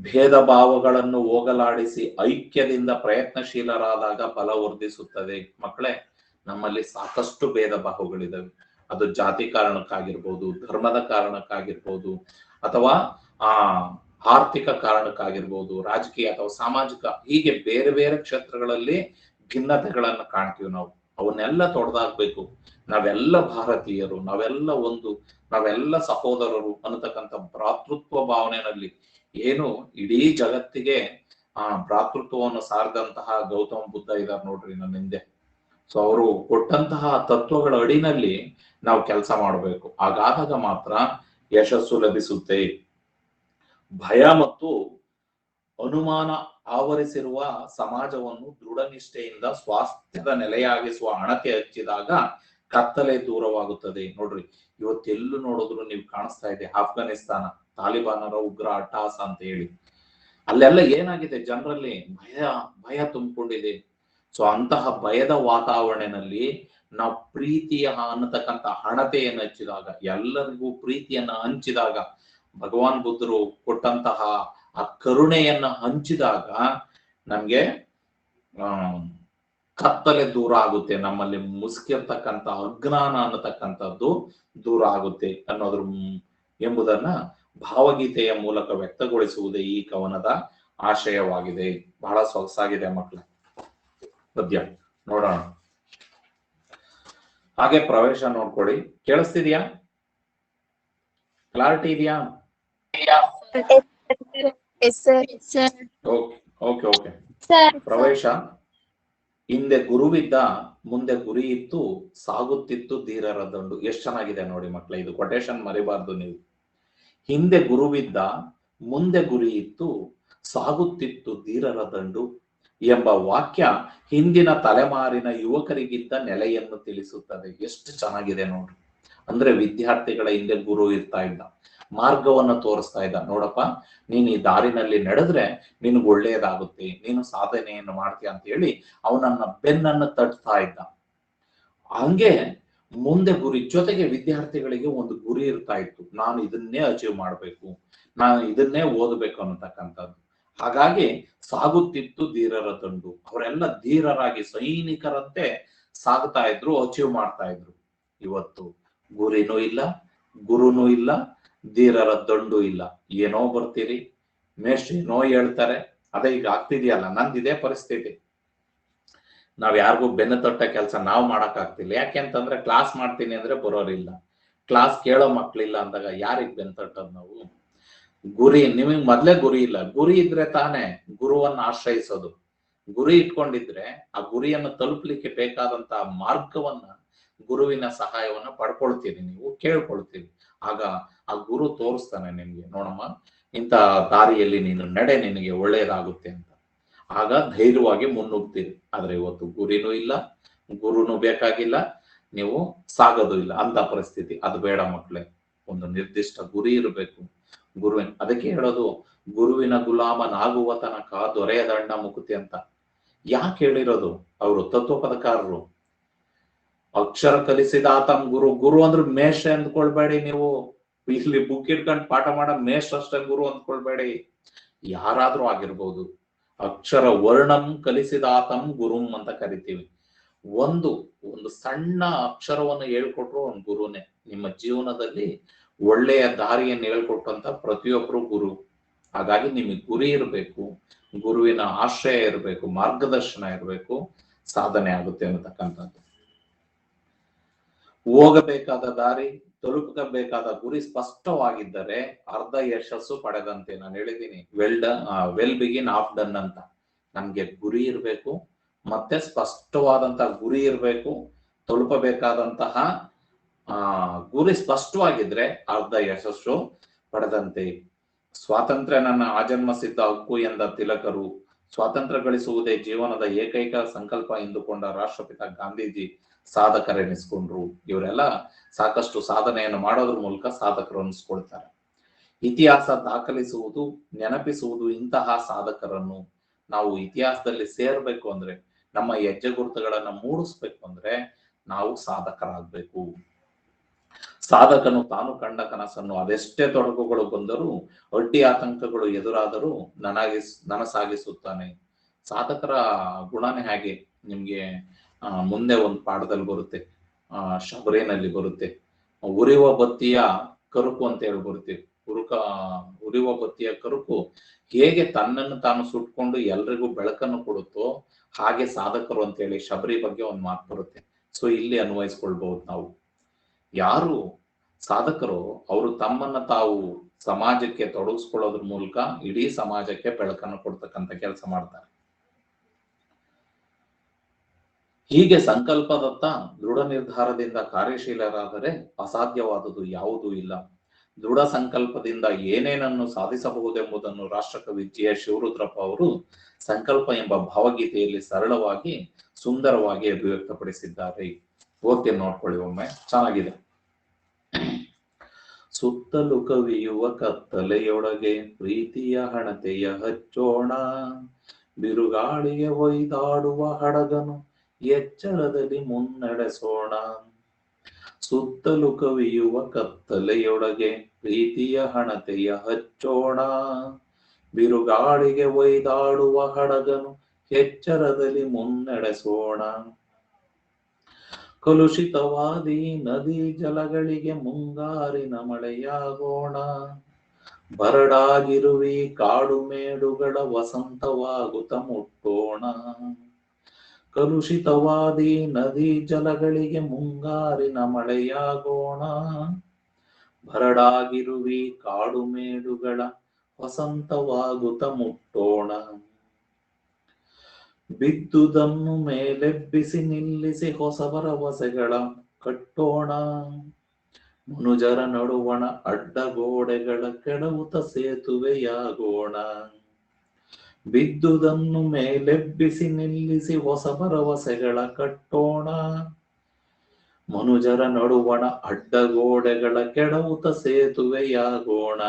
Speaker 1: ಭೇದ ಭಾವಗಳನ್ನು ಹೋಗಲಾಡಿಸಿ ಐಕ್ಯದಿಂದ ಪ್ರಯತ್ನಶೀಲರಾದಾಗ ಫಲ ವರ್ಧಿಸುತ್ತದೆ. ಮಕ್ಕಳೇ, ನಮ್ಮಲ್ಲಿ ಸಾಕಷ್ಟು ಭೇದ ಭಾವಗಳಿದಾವೆ. ಅದು ಜಾತಿ ಕಾರಣಕ್ಕಾಗಿರ್ಬೋದು, ಧರ್ಮದ ಕಾರಣಕ್ಕಾಗಿರ್ಬೋದು, ಅಥವಾ ಆರ್ಥಿಕ ಕಾರಣಕ್ಕಾಗಿರ್ಬೋದು, ರಾಜಕೀಯ ಅಥವಾ ಸಾಮಾಜಿಕ, ಹೀಗೆ ಬೇರೆ ಬೇರೆ ಕ್ಷೇತ್ರಗಳಲ್ಲಿ ಭಿನ್ನತೆಗಳನ್ನ ಕಾಣ್ತೀವಿ ನಾವು. ಅವನ್ನೆಲ್ಲ ತೊಡೆದಾಕ್ಬೇಕು. ನಾವೆಲ್ಲ ಭಾರತೀಯರು, ನಾವೆಲ್ಲ ಸಹೋದರರು ಅನ್ನತಕ್ಕಂಥ ಭ್ರಾತೃತ್ವ ಭಾವನೆಯಲ್ಲಿ ಏನು ಇಡೀ ಜಗತ್ತಿಗೆ ಭ್ರಾತೃತ್ವವನ್ನು ಸಾರಿದಂತಹ ಗೌತಮ ಬುದ್ಧ ಇದ್ದಾರೆ ನೋಡ್ರಿ ನನ್ನ ಹಿಂದೆ. ಸೊ ಅವರು ಕೊಟ್ಟಂತಹ ತತ್ವಗಳ ಅಡಿನಲ್ಲಿ ನಾವು ಕೆಲಸ ಮಾಡಬೇಕು. ಹಾಗಾದಾಗ ಮಾತ್ರ ಯಶಸ್ಸು ಲಭಿಸುತ್ತೆ. ಭಯ ಮತ್ತು ಅನುಮಾನ ಆವರಿಸಿರುವ ಸಮಾಜವನ್ನು ದೃಢ ನಿಷ್ಠೆಯಿಂದ ಸ್ವಾಸ್ಥ್ಯದ ನೆಲೆಯಾಗಿಸುವ ಹಣತೆ ಹಚ್ಚಿದಾಗ ಕತ್ತಲೆ ದೂರವಾಗುತ್ತದೆ. ನೋಡ್ರಿ, ಇವತ್ತೆಲ್ಲೂ ನೋಡಿದ್ರು ನೀವು ಕಾಣಿಸ್ತಾ ಇದೆ ಆಫ್ಘಾನಿಸ್ತಾನ, ತಾಲಿಬಾನರ ಉಗ್ರ ಅಟ್ಟಹಾಸ ಅಂತ ಹೇಳಿ. ಅಲ್ಲೆಲ್ಲ ಏನಾಗಿದೆ, ಜನರಲ್ಲಿ ಭಯ ತುಂಬಿಕೊಂಡಿದೆ. ಸೊ ಅಂತಹ ಭಯದ ವಾತಾವರಣದಲ್ಲಿ ನಾವು ಪ್ರೀತಿಯ ಅನ್ನತಕ್ಕಂಥ ಹಣತೆಯನ್ನು ಹಚ್ಚಿದಾಗ, ಎಲ್ಲರಿಗೂ ಪ್ರೀತಿಯನ್ನ ಹಂಚಿದಾಗ, ಭಗವಾನ್ ಬುದ್ಧರು ಕೊಟ್ಟಂತಹ ಆ ಕರುಣೆಯನ್ನ ಹಂಚಿದಾಗ ನಮ್ಗೆ ಕತ್ತಲೆ ದೂರ ಆಗುತ್ತೆ. ನಮ್ಮಲ್ಲಿ ಮುಸುಕಿರ್ತಕ್ಕಂಥ ಅಜ್ಞಾನ ಅನ್ನತಕ್ಕಂಥದ್ದು ದೂರ ಆಗುತ್ತೆ ಅನ್ನೋದ್ರ ಎಂಬುದನ್ನ ಭಾವಗೀತೆಯ ಮೂಲಕ ವ್ಯಕ್ತಗೊಳಿಸುವುದೇ ಈ ಕವನದ ಆಶಯವಾಗಿದೆ. ಬಹಳ ಸೊಗಸಾಗಿದೆ ಮಕ್ಕಳ ಪದ್ಯ, ನೋಡೋಣ. ಹಾಗೆ ಪ್ರವೇಶ ನೋಡ್ಕೊಳ್ಳಿ. ಕೇಳಿಸ್ತಿದ್ಯಾ? ಕ್ಲಾರಿಟಿ ಇದೆಯಾ? ಓಕೆ. ಪ್ರವೇಶ. ಹಿಂದೆ ಗುರುವಿದ್ದ, ಮುಂದೆ ಗುರಿ ಇತ್ತು, ಸಾಗುತ್ತಿತ್ತು ಧೀರರ ದಂಡು. ಎಷ್ಟು ಚೆನ್ನಾಗಿದೆ ನೋಡಿ ಮಕ್ಕಳ, ಇದು ಕೊಟೇಶನ್ ಮರಿಬಾರ್ದು ನೀವು. ಹಿಂದೆ ಗುರುವಿದ್ದ, ಮುಂದೆ ಗುರಿ ಇತ್ತು, ಸಾಗುತ್ತಿತ್ತು ಧೀರರ ದಂಡು ಎಂಬ ವಾಕ್ಯ ಹಿಂದಿನ ತಲೆಮಾರಿನ ಯುವಕರಿಗಿದ್ದ ನೆಲೆಯನ್ನು ತಿಳಿಸುತ್ತದೆ. ಎಷ್ಟು ಚೆನ್ನಾಗಿದೆ ನೋಡ್ರಿ. ಅಂದ್ರೆ ವಿದ್ಯಾರ್ಥಿಗಳ ಹಿಂದೆ ಗುರು ಇರ್ತಾ ಇದ್ದ, ಮಾರ್ಗವನ್ನ ತೋರಿಸ್ತಾ ಇದ್ದ. ನೋಡಪ್ಪ, ನೀನ್ ಈ ದಾರಿನಲ್ಲಿ ನಡೆದ್ರೆ ನಿನ್ಗೆ ಒಳ್ಳೇದಾಗುತ್ತೆ, ನೀನು ಸಾಧನೆಯನ್ನು ಮಾಡ್ತೀಯ ಅಂತ ಹೇಳಿ ಅವನನ್ನ ಬೆನ್ನನ್ನು ತಟ್ತಾ ಇದ್ದ. ಹಂಗೆ ಮುಂದೆ ಗುರಿ ಜೊತೆಗೆ ವಿದ್ಯಾರ್ಥಿಗಳಿಗೆ ಒಂದು ಗುರಿ ಇರ್ತಾ ಇತ್ತು. ನಾನು ಇದನ್ನೇ ಅಚೀವ್ ಮಾಡ್ಬೇಕು, ನಾನು ಇದನ್ನೇ ಓದಬೇಕು ಅನ್ನತಕ್ಕಂಥದ್ದು. ಹಾಗಾಗಿ ಸಾಗುತ್ತಿತ್ತು ಧೀರರ ದಂಡು. ಅವರೆಲ್ಲ ಧೀರರಾಗಿ ಸೈನಿಕರಂತೆ ಸಾಗ್ತಾ ಇದ್ರು, ಅಚೀವ್ ಮಾಡ್ತಾ ಇದ್ರು. ಇವತ್ತು ಗುರಿನೂ ಇಲ್ಲ, ಗುರುನೂ ಇಲ್ಲ, ಧೀರರ ದಂಡು ಇಲ್ಲ. ಏನೋ ಬರ್ತೀರಿ, ಮೇಷ್ಟ್ರು ಏನೋ ಹೇಳ್ತಾರೆ, ಅದೇ ಈಗ ಆಗ್ತಿದೆಯಲ್ಲ. ನಂದಿದೆ ಪರಿಸ್ಥಿತಿ. ನಾವ್ ಯಾರಿಗೂ ಬೆನ್ನು ತೊಟ್ಟ ಕೆಲಸ ನಾವು ಮಾಡಕ್ ಆಗ್ತಿಲ್ಲ. ಯಾಕೆಂತಂದ್ರೆ ಕ್ಲಾಸ್ ಮಾಡ್ತೀನಿ ಅಂದ್ರೆ ಬರೋರಿಲ್ಲ, ಕ್ಲಾಸ್ ಕೇಳೋ ಮಕ್ಳಿಲ್ಲ ಅಂದಾಗ ಯಾರಿಗ್ ಬೆನ್ನು ತಟ್ಟದ್ ನಾವು? ಗುರಿ, ನಿಮಗ್ ಮೊದ್ಲೇ ಗುರಿ ಇಲ್ಲ. ಗುರಿ ಇದ್ರೆ ತಾನೇ ಗುರುವನ್ನ ಆಶ್ರಯಿಸೋದು. ಗುರಿ ಇಟ್ಕೊಂಡಿದ್ರೆ ಆ ಗುರಿಯನ್ನು ತಲುಪಲಿಕ್ಕೆ ಬೇಕಾದಂತ ಮಾರ್ಗವನ್ನ, ಗುರುವಿನ ಸಹಾಯವನ್ನ ಪಡ್ಕೊಳ್ತೀರಿ, ನೀವು ಕೇಳ್ಕೊಳ್ತೀರಿ. ಆಗ ಆ ಗುರು ತೋರಿಸ್ತಾನೆ ನಿಮ್ಗೆ, ನೋಡಮ್ಮ ಇಂಥ ದಾರಿಯಲ್ಲಿ ನೀನು ನಡೆ, ನಿನಗೆ ಒಳ್ಳೇದಾಗುತ್ತೆ ಅಂತ. ಆಗ ಧೈರ್ಯವಾಗಿ ಮುನ್ನುಗ್ತೀರಿ. ಆದ್ರೆ ಇವತ್ತು ಗುರಿನೂ ಇಲ್ಲ, ಗುರುನು ಬೇಕಾಗಿಲ್ಲ, ನೀವು ಸಾಗೋದು ಇಲ್ಲ ಅಂತ ಪರಿಸ್ಥಿತಿ. ಅದು ಬೇಡ ಮಕ್ಕಳೇ. ಒಂದು ನಿರ್ದಿಷ್ಟ ಗುರಿ ಇರಬೇಕು. ಅದಕ್ಕೆ ಹೇಳೋದು, ಗುರುವಿನ ಗುಲಾಮನಾಗುವ ತನಕ ದೊರೆಯದ ಅಣ್ಣ ಮುಕುತಿ ಅಂತ. ಯಾಕೆ ಹೇಳಿರೋದು? ಅವರು ತತ್ವಪದಕಾರರು. ಅಕ್ಷರ ಕಲಿಸಿದಾತಂ ಗುರು. ಗುರು ಅಂದ್ರೆ ಮೇಷ ಅಂದ್ಕೊಳ್ಬೇಡಿ ನೀವು. ಇಲ್ಲಿ ಬುಕ್ ಇಟ್ಕೊಂಡು ಪಾಠ ಮಾಡೋ ಮೇಷ ಅಷ್ಟೇ ಗುರು ಅಂದ್ಕೊಳ್ಬೇಡಿ. ಯಾರಾದ್ರೂ ಆಗಿರ್ಬೋದು. ಅಕ್ಷರ ವರ್ಣಂ ಕಲಿಸಿದಾತಂ ಗುರುಂ ಅಂತ ಕರಿತೀವಿ. ಒಂದು ಸಣ್ಣ ಅಕ್ಷರವನ್ನು ಹೇಳ್ಕೊಟ್ರು ಒಂದು ಗುರುನೇ. ನಿಮ್ಮ ಜೀವನದಲ್ಲಿ ಒಳ್ಳೆಯ ದಾರಿಯನ್ನು ಹೇಳ್ಕೊಟ್ಟಂತ ಪ್ರತಿಯೊಬ್ಬರು ಗುರು. ಹಾಗಾಗಿ ನಿಮಗೆ ಗುರಿ ಇರಬೇಕು, ಗುರುವಿನ ಆಶ್ರಯ ಇರಬೇಕು, ಮಾರ್ಗದರ್ಶನ ಇರಬೇಕು, ಸಾಧನೆ ಆಗುತ್ತೆ ಅನ್ನತಕ್ಕಂಥದ್ದು. ಹೋಗಬೇಕಾದ ದಾರಿ, ತಲುಪಬೇಕಾದ ಗುರಿ ಸ್ಪಷ್ಟವಾಗಿದ್ದರೆ ಅರ್ಧ ಯಶಸ್ಸು ಪಡೆದಂತೆ. ನಾನು ಹೇಳಿದ್ದೀನಿ, ವೆಲ್ ಬಿಗಿನ್ ಆಫ್ ಡನ್ ಅಂತ. ನಮ್ಗೆ ಗುರಿ ಇರಬೇಕು, ಮತ್ತೆ ಸ್ಪಷ್ಟವಾದಂತಹ ಗುರಿ ಇರಬೇಕು. ತಲುಪಬೇಕಾದಂತಹ ಗುರಿ ಸ್ಪಷ್ಟವಾಗಿದ್ರೆ ಅರ್ಧ ಯಶಸ್ಸು ಪಡೆದಂತೆ. ಸ್ವಾತಂತ್ರ್ಯ ನನ್ನ ಆಜನ್ಮ ಸಿದ್ಧ ಹಕ್ಕು ಎಂದ ತಿಲಕರು, ಸ್ವಾತಂತ್ರ್ಯ ಗಳಿಸುವುದೇ ಜೀವನದ ಏಕೈಕ ಸಂಕಲ್ಪ ಎಂದುಕೊಂಡ ರಾಷ್ಟ್ರಪಿತ ಗಾಂಧೀಜಿ ಸಾಧಕರೆನಿಸ್ಕೊಂಡ್ರು. ಇವರೆಲ್ಲ ಸಾಕಷ್ಟು ಸಾಧನೆಯನ್ನು ಮಾಡೋದ್ರ ಮೂಲಕ ಸಾಧಕರು ಅನಿಸ್ಕೊಳ್ತಾರೆ. ಇತಿಹಾಸ ದಾಖಲಿಸುವುದು, ನೆನಪಿಸುವುದು ಇಂತಹ ಸಾಧಕರನ್ನು. ನಾವು ಇತಿಹಾಸದಲ್ಲಿ ಸೇರ್ಬೇಕು ಅಂದ್ರೆ, ನಮ್ಮ ಹೆಜ್ಜೆ ಗುರುತುಗಳನ್ನ ಮೂಡಿಸ್ಬೇಕು ಅಂದ್ರೆ ನಾವು ಸಾಧಕರಾಗಬೇಕು. ಸಾಧಕನು ತಾನು ಕಂಡ ಕನಸನ್ನು ಅದೆಷ್ಟೇ ತೊಡಕುಗಳು ಬಂದರೂ ಅಡ್ಡಿ ಆತಂಕಗಳು ಎದುರಾದರೂ ನನಸಾಗಿಸುತ್ತಾನೆ. ಸಾಧಕರ ಗುಣನೇ ಹಾಗೆ. ನಿಮ್ಗೆ ಮುಂದೆ ಒಂದು ಪಾಠದಲ್ಲಿ ಬರುತ್ತೆ, ಶಬರಿನಲ್ಲಿ ಬರುತ್ತೆ, ಉರಿಯುವ ಬತ್ತಿಯ ಕರುಕು ಅಂತ ಹೇಳಿ ಬರುತ್ತೆ. ಉರಿಯುವ ಬತ್ತಿಯ ಕರುಕು ಹೇಗೆ ತನ್ನನ್ನು ತಾನು ಸುಟ್ಕೊಂಡು ಎಲ್ರಿಗೂ ಬೆಳಕನ್ನು ಕೊಡುತ್ತೋ ಹಾಗೆ ಸಾಧಕರು ಅಂತ ಹೇಳಿ ಶಬರಿ ಬಗ್ಗೆ ಒಂದು ಮಾತು ಬರುತ್ತೆ. ಸೊ ಇಲ್ಲಿ ಅನ್ವಯಿಸ್ಕೊಳ್ಬಹುದು ನಾವು. ಯಾರು ಸಾಧಕರು ಅವರು ತಮ್ಮನ್ನ ತಾವು ಸಮಾಜಕ್ಕೆ ತೊಡಗಿಸ್ಕೊಳ್ಳೋದ್ರ ಮೂಲಕ ಇಡೀ ಸಮಾಜಕ್ಕೆ ಬೆಳಕನ್ನು ಕೊಡ್ತಕ್ಕಂಥ ಕೆಲಸ ಮಾಡ್ತಾರೆ. ಹೀಗೆ ಸಂಕಲ್ಪದತ್ತ ದೃಢ ನಿರ್ಧಾರದಿಂದ ಕಾರ್ಯಶೀಲರಾದರೆ ಅಸಾಧ್ಯವಾದುದು ಯಾವುದೂ ಇಲ್ಲ. ದೃಢ ಸಂಕಲ್ಪದಿಂದ ಏನೇನನ್ನು ಸಾಧಿಸಬಹುದೆಂಬುದನ್ನು ರಾಷ್ಟ್ರಕವಿ ಜಿ.ಎಸ್. ಶಿವರುದ್ರಪ್ಪ ಅವರು ಸಂಕಲ್ಪ ಎಂಬ ಭಾವಗೀತೆಯಲ್ಲಿ ಸರಳವಾಗಿ ಸುಂದರವಾಗಿ ಅಭಿವ್ಯಕ್ತಪಡಿಸಿದ್ದಾರೆ. ಓದ್ತೀನಿ, ನೋಡ್ಕೊಳ್ಳಿ ಒಮ್ಮೆ, ಚೆನ್ನಾಗಿದೆ. ಸುತ್ತಲೂ ಕವಿಯುವ ಕತ್ತಲೆಯೊಳಗೆ ಪ್ರೀತಿಯ ಹಣತೆಯ ಹಚ್ಚೋಣ, ಬಿರುಗಾಳಿಗೆ ಹೊಯ್ದಾಡುವ ಹಡಗನು ಎಚ್ಚರದಲ್ಲಿ ಮುನ್ನಡೆಸೋಣ. ಸುತ್ತಲೂ ಕವಿಯುವ ಕತ್ತಲೆಯೊಳಗೆ ಪ್ರೀತಿಯ ಹಣತೆಯ ಹಚ್ಚೋಣ, ಬಿರುಗಾಳಿಗೆ ಒಯ್ದಾಡುವ ಹಡಗನು ಎಚ್ಚರದಲ್ಲಿ ಮುನ್ನಡೆಸೋಣ. ಕಲುಷಿತವಾದಿ ನದಿ ಜಲಗಳಿಗೆ ಮುಂಗಾರಿನ ಮಳೆಯಾಗೋಣ, ಬರಡಾಗಿರುವಿ ಕಾಡು ಮೇಡುಗಳ ವಸಂತವಾಗುತ್ತ ಮುಟ್ಟೋಣ. ಕಲುಷಿತವಾದಿ ನದಿ ಜಲಗಳಿಗೆ ಮುಂಗಾರಿನ ಮಳೆಯಾಗೋಣ, ಬರಡಾಗಿರುವಿ ಕಾಡು ಮೇಡುಗಳ ವಸಂತವಾಗುತ್ತ ಮುಟ್ಟೋಣ. ಬಿದ್ದುದನ್ನು ಮೇಲೆಬ್ಬಿಸಿ ನಿಲ್ಲಿಸಿ ಹೊಸ ಭರವಸೆಗಳ ಕಟ್ಟೋಣ, ಮನುಜರ ನಡುವಣ ಅಡ್ಡಗೋಡೆಗಳ ಕೆಡವುತ ಸೇತುವೆಯಾಗೋಣ. ಬಿದ್ದುದನ್ನು ಮೇಲೆಬ್ಬಿಸಿ ನಿಲ್ಲಿಸಿ ಹೊಸ ಭರವಸೆಗಳ ಕಟ್ಟೋಣ, ಮನುಜರ ನಡುವಣ ಅಡ್ಡಗೋಡೆಗಳ ಕೆಡವುತ ಸೇತುವೆಯಾಗೋಣ.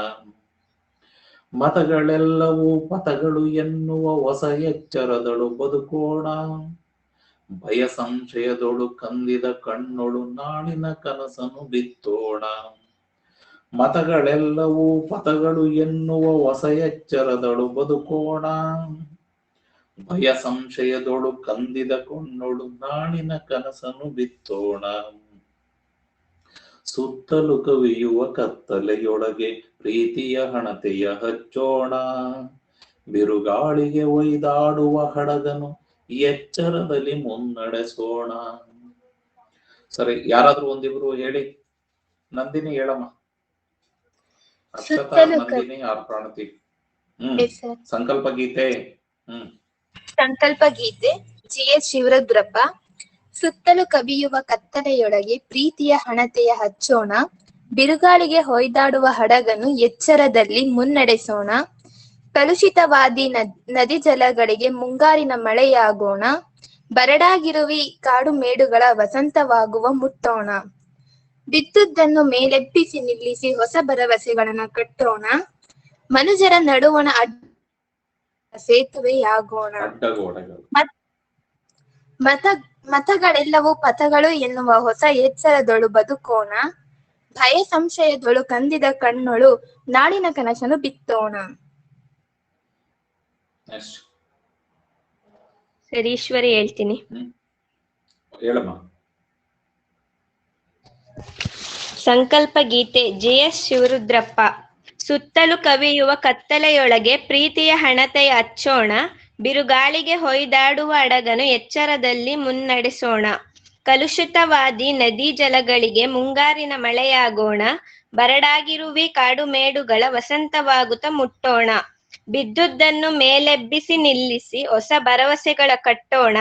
Speaker 1: ಮತಗಳೆಲ್ಲವೂ ಪಥಗಳು ಎನ್ನುವ ಹೊಸ ಎಚ್ಚರದಳು ಬದುಕೋಣ, ಭಯ ಸಂಶಯದೊಳು ಕಂದಿದ ಕಣ್ಣೊಳು ನಾಳಿನ ಕನಸನ್ನು ಬಿತ್ತೋಣ. ಮತಗಳೆಲ್ಲವೂ ಪಥಗಳು ಎನ್ನುವ ಹೊಸ ಎಚ್ಚರದಳು ಬದುಕೋಣ, ಭಯ ಸಂಶಯದೊಳು ಕಂದಿದ ಕಣ್ಣೊಳು ನಾಳಿನ ಕನಸನ್ನು ಬಿತ್ತೋಣ. ಸುತ್ತಲೂ ಕವಿಯುವ ಕತ್ತಲೆಯೊಳಗೆ ಪ್ರೀತಿಯ ಹಣತೆಯ ಹಚ್ಚೋಣ, ಬಿರುಗಾಳಿಗೆ ಒಯ್ದಾಡುವ ಹಡಗನು ಎಚ್ಚರದಲ್ಲಿ ಮುನ್ನಡೆಸೋಣ. ಸರಿ, ಯಾರಾದ್ರೂ ಒಂದಿಬ್ರು ಹೇಳಿ. ನಂದಿನಿ ಹೇಳಮ್ಮ. ಅಕ್ಷತಾ, ನಂದಿನಿ, ಆರ್ ಪ್ರಾಣತಿ. ಸಂಕಲ್ಪ ಗೀತೆ.
Speaker 2: ಸಂಕಲ್ಪ ಗೀತೆ ಜಿ.ಎಸ್. ಶಿವರುದ್ರಪ್ಪ. ಸುತ್ತಲೂ ಕವಿಯುವ ಕತ್ತಲೆಯೊಳಗೆ ಪ್ರೀತಿಯ ಹಣತೆಯ ಹಚ್ಚೋಣ, ಬಿರುಗಾಳಿಗೆ ಹೊಯ್ದಾಡುವ ಹಡಗನು ಎಚ್ಚರದಲ್ಲಿ ಮುನ್ನಡೆಸೋಣ. ಕಲುಷಿತವಾದಿ ನದಿ ಜಲಗಳಿಗೆ ಮುಂಗಾರಿನ ಮಳೆಯಾಗೋಣ, ಬರಡಾಗಿರುವಿ ಕಾಡು ಮೇಡುಗಳ ವಸಂತವಾಗುವ ಮುಟ್ಟೋಣ. ಬಿದ್ದುದನ್ನು ಮೇಲೆಬ್ಬಿಸಿ ನಿಲ್ಲಿಸಿ ಹೊಸ ಭರವಸೆಗಳನ್ನು ಕಟ್ಟೋಣ, ಮನುಜರ ನಡುವಣ ಸೇತುವೆಯಾಗೋಣ. ಮತಗಳೆಲ್ಲವೂ ಪಥಗಳು ಎನ್ನುವ ಹೊಸ ಎಚ್ಚರದೊಳು ಬದುಕೋಣ, ಭಯ ಸಂಶಯದೊಳು ಕಂದಿದ ಕಣ್ಣೊಳು ನಾಳಿನ ಕನಸನ್ನು ಬಿತ್ತೋಣ. ಸರಿ, ಈಶ್ವರಿ ಹೇಳ್ತೀನಿ. ಸಂಕಲ್ಪ ಗೀತೆ ಜಿ.ಎಸ್. ಶಿವರುದ್ರಪ್ಪ. ಸುತ್ತಲೂ ಕವಿಯುವ ಕತ್ತಲೆಯೊಳಗೆ ಪ್ರೀತಿಯ ಹಣತೆಯ ಹಚ್ಚೋಣ, ಬಿರುಗಾಳಿಗೆ ಹೊಯ್ದಾಡುವ ಹಡಗನು ಎಚ್ಚರದಲ್ಲಿ ಮುನ್ನಡೆಸೋಣ. ಕಲುಷಿತವಾದಿ ನದಿ ಜಲಗಳಿಗೆ ಮುಂಗಾರಿನ ಮಳೆಯಾಗೋಣ, ಬರಡಾಗಿರುವಿ ಕಾಡು ಮೇಡುಗಳ ವಸಂತವಾಗುತ್ತ ಮುಟ್ಟೋಣ. ಬಿದ್ದುದನ್ನು ಮೇಲೆಬ್ಬಿಸಿ ನಿಲ್ಲಿಸಿ ಹೊಸ ಭರವಸೆಗಳ ಕಟ್ಟೋಣ,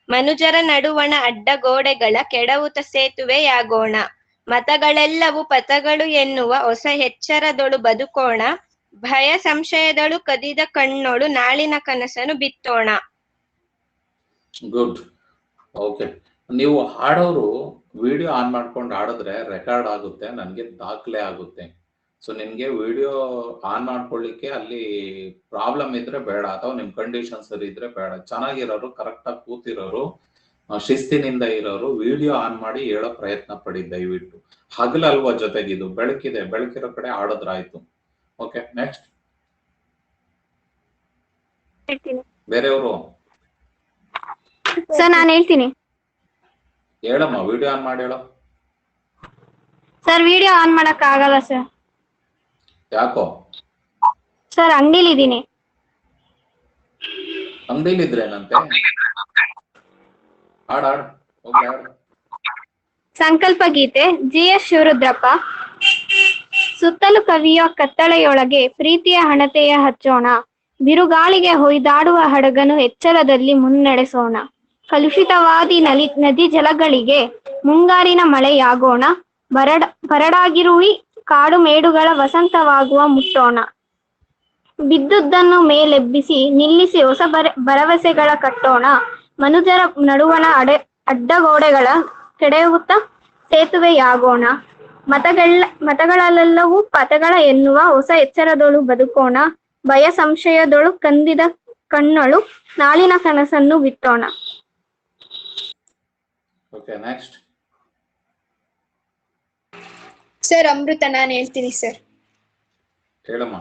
Speaker 2: ಮನುಜರ ನಡುವಣ ಅಡ್ಡಗೋಡೆಗಳ ಕೆಡವುತ ಸೇತುವೆಯಾಗೋಣ. ಮತಗಳೆಲ್ಲವೂ ಪಥಗಳು ಎನ್ನುವ ಹೊಸ ಎಚ್ಚರದೊಳು ಬದುಕೋಣ, ಭಯ ಸಂಶಯದಳು ಕದಿದ ಕಣ್ಣೊಳು ನಾಳಿನ ಕನಸನ್ನು ಬಿತ್ತೋಣ.
Speaker 1: ಗುಡ್. ಓಕೆ, ನೀವು ಹಾಡೋರು ವಿಡಿಯೋ ಆನ್ ಮಾಡ್ಕೊಂಡು ಹಾಡಿದ್ರೆ ರೆಕಾರ್ಡ್ ಆಗುತ್ತೆ, ನನಗೆ ದಾಖಲೆ ಆಗುತ್ತೆ. ಸೊ ನಿಮ್ಗೆ ವಿಡಿಯೋ ಆನ್ ಮಾಡ್ಕೊಳ್ಳಿಕ್ಕೆ ಅಲ್ಲಿ ಪ್ರಾಬ್ಲಮ್ ಇದ್ರೆ ಬೇಡ, ಅಥವಾ ನಿಮ್ ಕಂಡೀಷನ್ ಸರಿ ಇದ್ರೆ ಬೇಡ. ಚೆನ್ನಾಗಿರೋರು, ಕರೆಕ್ಟ್ ಆಗಿ ಕೂತಿರೋರು ಶಿಸ್ತಿನಿಂದ ಇರೋರು ವಿಡಿಯೋ ಆನ್ ಮಾಡಿ ಹೇಳೋ ಪ್ರಯತ್ನ ಪಡಿ ದಯವಿಟ್ಟು. ಹಗಲಲ್ವಾ ಜೊತೆಗಿದು, ಬೆಳಕಿದೆ, ಬೆಳಕಿರೋ ಕಡೆ ಆಡೋದ್ರಾಯ್ತು. Okay, next. ಬೇರೆಯವರು
Speaker 3: ಸರ್ ನಾನು ಹೇಳ್ತೀನಿ.
Speaker 1: ಹೇಳಮ್ಮ, ವಿಡಿಯೋ ಆನ್ ಮಾಡಿ ಹೇಳೋ.
Speaker 3: ಸರ್ ವಿಡಿಯೋ ಆನ್ ಮಾಡಕ್ ಆಗಲ್ಲ ಸರ್.
Speaker 1: ಯಾಕೋ?
Speaker 3: ಸರ್ ಅಂಗಡಿಲಿ ಇದ್ದೀನಿ.
Speaker 1: ಅಂಗಡಿಲಿ ಇದ್ರೇನಂತೆ? ಆಡ್ ಹೋಗಿ ಆಡ್.
Speaker 3: ಸಂಕಲ್ಪ ಗೀತೆ GS ಶಿವರುದ್ರಪ್ಪ. ಸುತ್ತಲೂ ಕವಿಯುವ ಕತ್ತಲೆಯೊಳಗೆ ಪ್ರೀತಿಯ ಹಣತೆಯ ಹಚ್ಚೋಣ, ಬಿರುಗಾಳಿಗೆ ಹೊಯ್ದಾಡುವ ಹಡಗನು ಎಚ್ಚರದಲ್ಲಿ ಮುನ್ನಡೆಸೋಣ. ಕಲುಷಿತವಾದಿ ನದಿ ಜಲಗಳಿಗೆ ಮುಂಗಾರಿನ ಮಳೆಯಾಗೋಣ, ಬರಡಾಗಿರುವಿ ಕಾಡು ಮೇಡುಗಳ ವಸಂತವಾಗುವ ಮುಟ್ಟೋಣ. ಬಿದ್ದುದನ್ನು ಮೇಲೆಬ್ಬಿಸಿ ನಿಲ್ಲಿಸಿ ಹೊಸ ಭರವಸೆಗಳ ಕಟ್ಟೋಣ, ಮನುಜರ ನಡುವಣ ಅಡ್ಡಗೋಡೆಗಳ ಕೆಡವುತ್ತ ಸೇತುವೆಯಾಗೋಣ. ಮತಗಳಲ್ಲೆಲ್ಲವೂ ಪಥಗಳ ಎನ್ನುವ ಹೊಸ ಎಚ್ಚರದೊಳು ಬದುಕೋಣ, ಭಯ ಸಂಶಯದೊಳು ಕಂದಿದ ಕಣ್ಣಳು ನಾಳಿನ ಕನಸನ್ನು ಬಿತ್ತೋಣ.
Speaker 1: Okay, next.
Speaker 2: ಸರ್ ಅಮೃತ, ನಾನು ಹೇಳ್ತೀನಿ ಸರ್.
Speaker 1: ಹೇಳಮ್ಮ.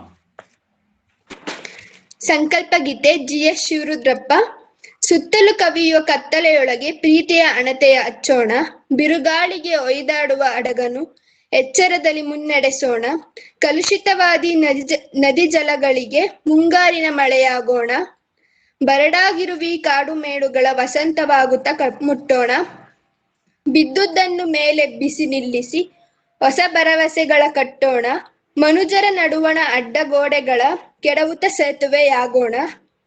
Speaker 2: ಸಂಕಲ್ಪ ಗೀತೆ GS ಶಿವರುದ್ರಪ್ಪ. ಸುತ್ತಲೂ ಕವಿಯುವ ಕತ್ತಲೆಯೊಳಗೆ ಪ್ರೀತಿಯ ಹಣತೆಯ ಹಚ್ಚೋಣ, ಬಿರುಗಾಳಿಗೆ ಒಯ್ದಾಡುವ ಹಡಗನು ಎಚ್ಚರದಲ್ಲಿ ಮುನ್ನಡೆಸೋಣ. ಕಲುಷಿತವಾದಿ ನದಿ ಜಲಗಳಿಗೆ ಮುಂಗಾರಿನ ಮಳೆಯಾಗೋಣ, ಬರಡಾಗಿರುವಿ ಕಾಡು ಮೇಡುಗಳ ವಸಂತವಾಗುತ್ತಾ ಮುಟ್ಟೋಣ. ಬಿದ್ದುದನ್ನು ಮೇಲೆಬ್ಬಿಸಿ ನಿಲ್ಲಿಸಿ ಹೊಸ ಭರವಸೆಗಳ ಕಟ್ಟೋಣ, ಮನುಜರ ನಡುವಣ ಅಡ್ಡಗೋಡೆಗಳ ಕೆಡವುತ್ತ ಸೇತುವೆಯಾಗೋಣ.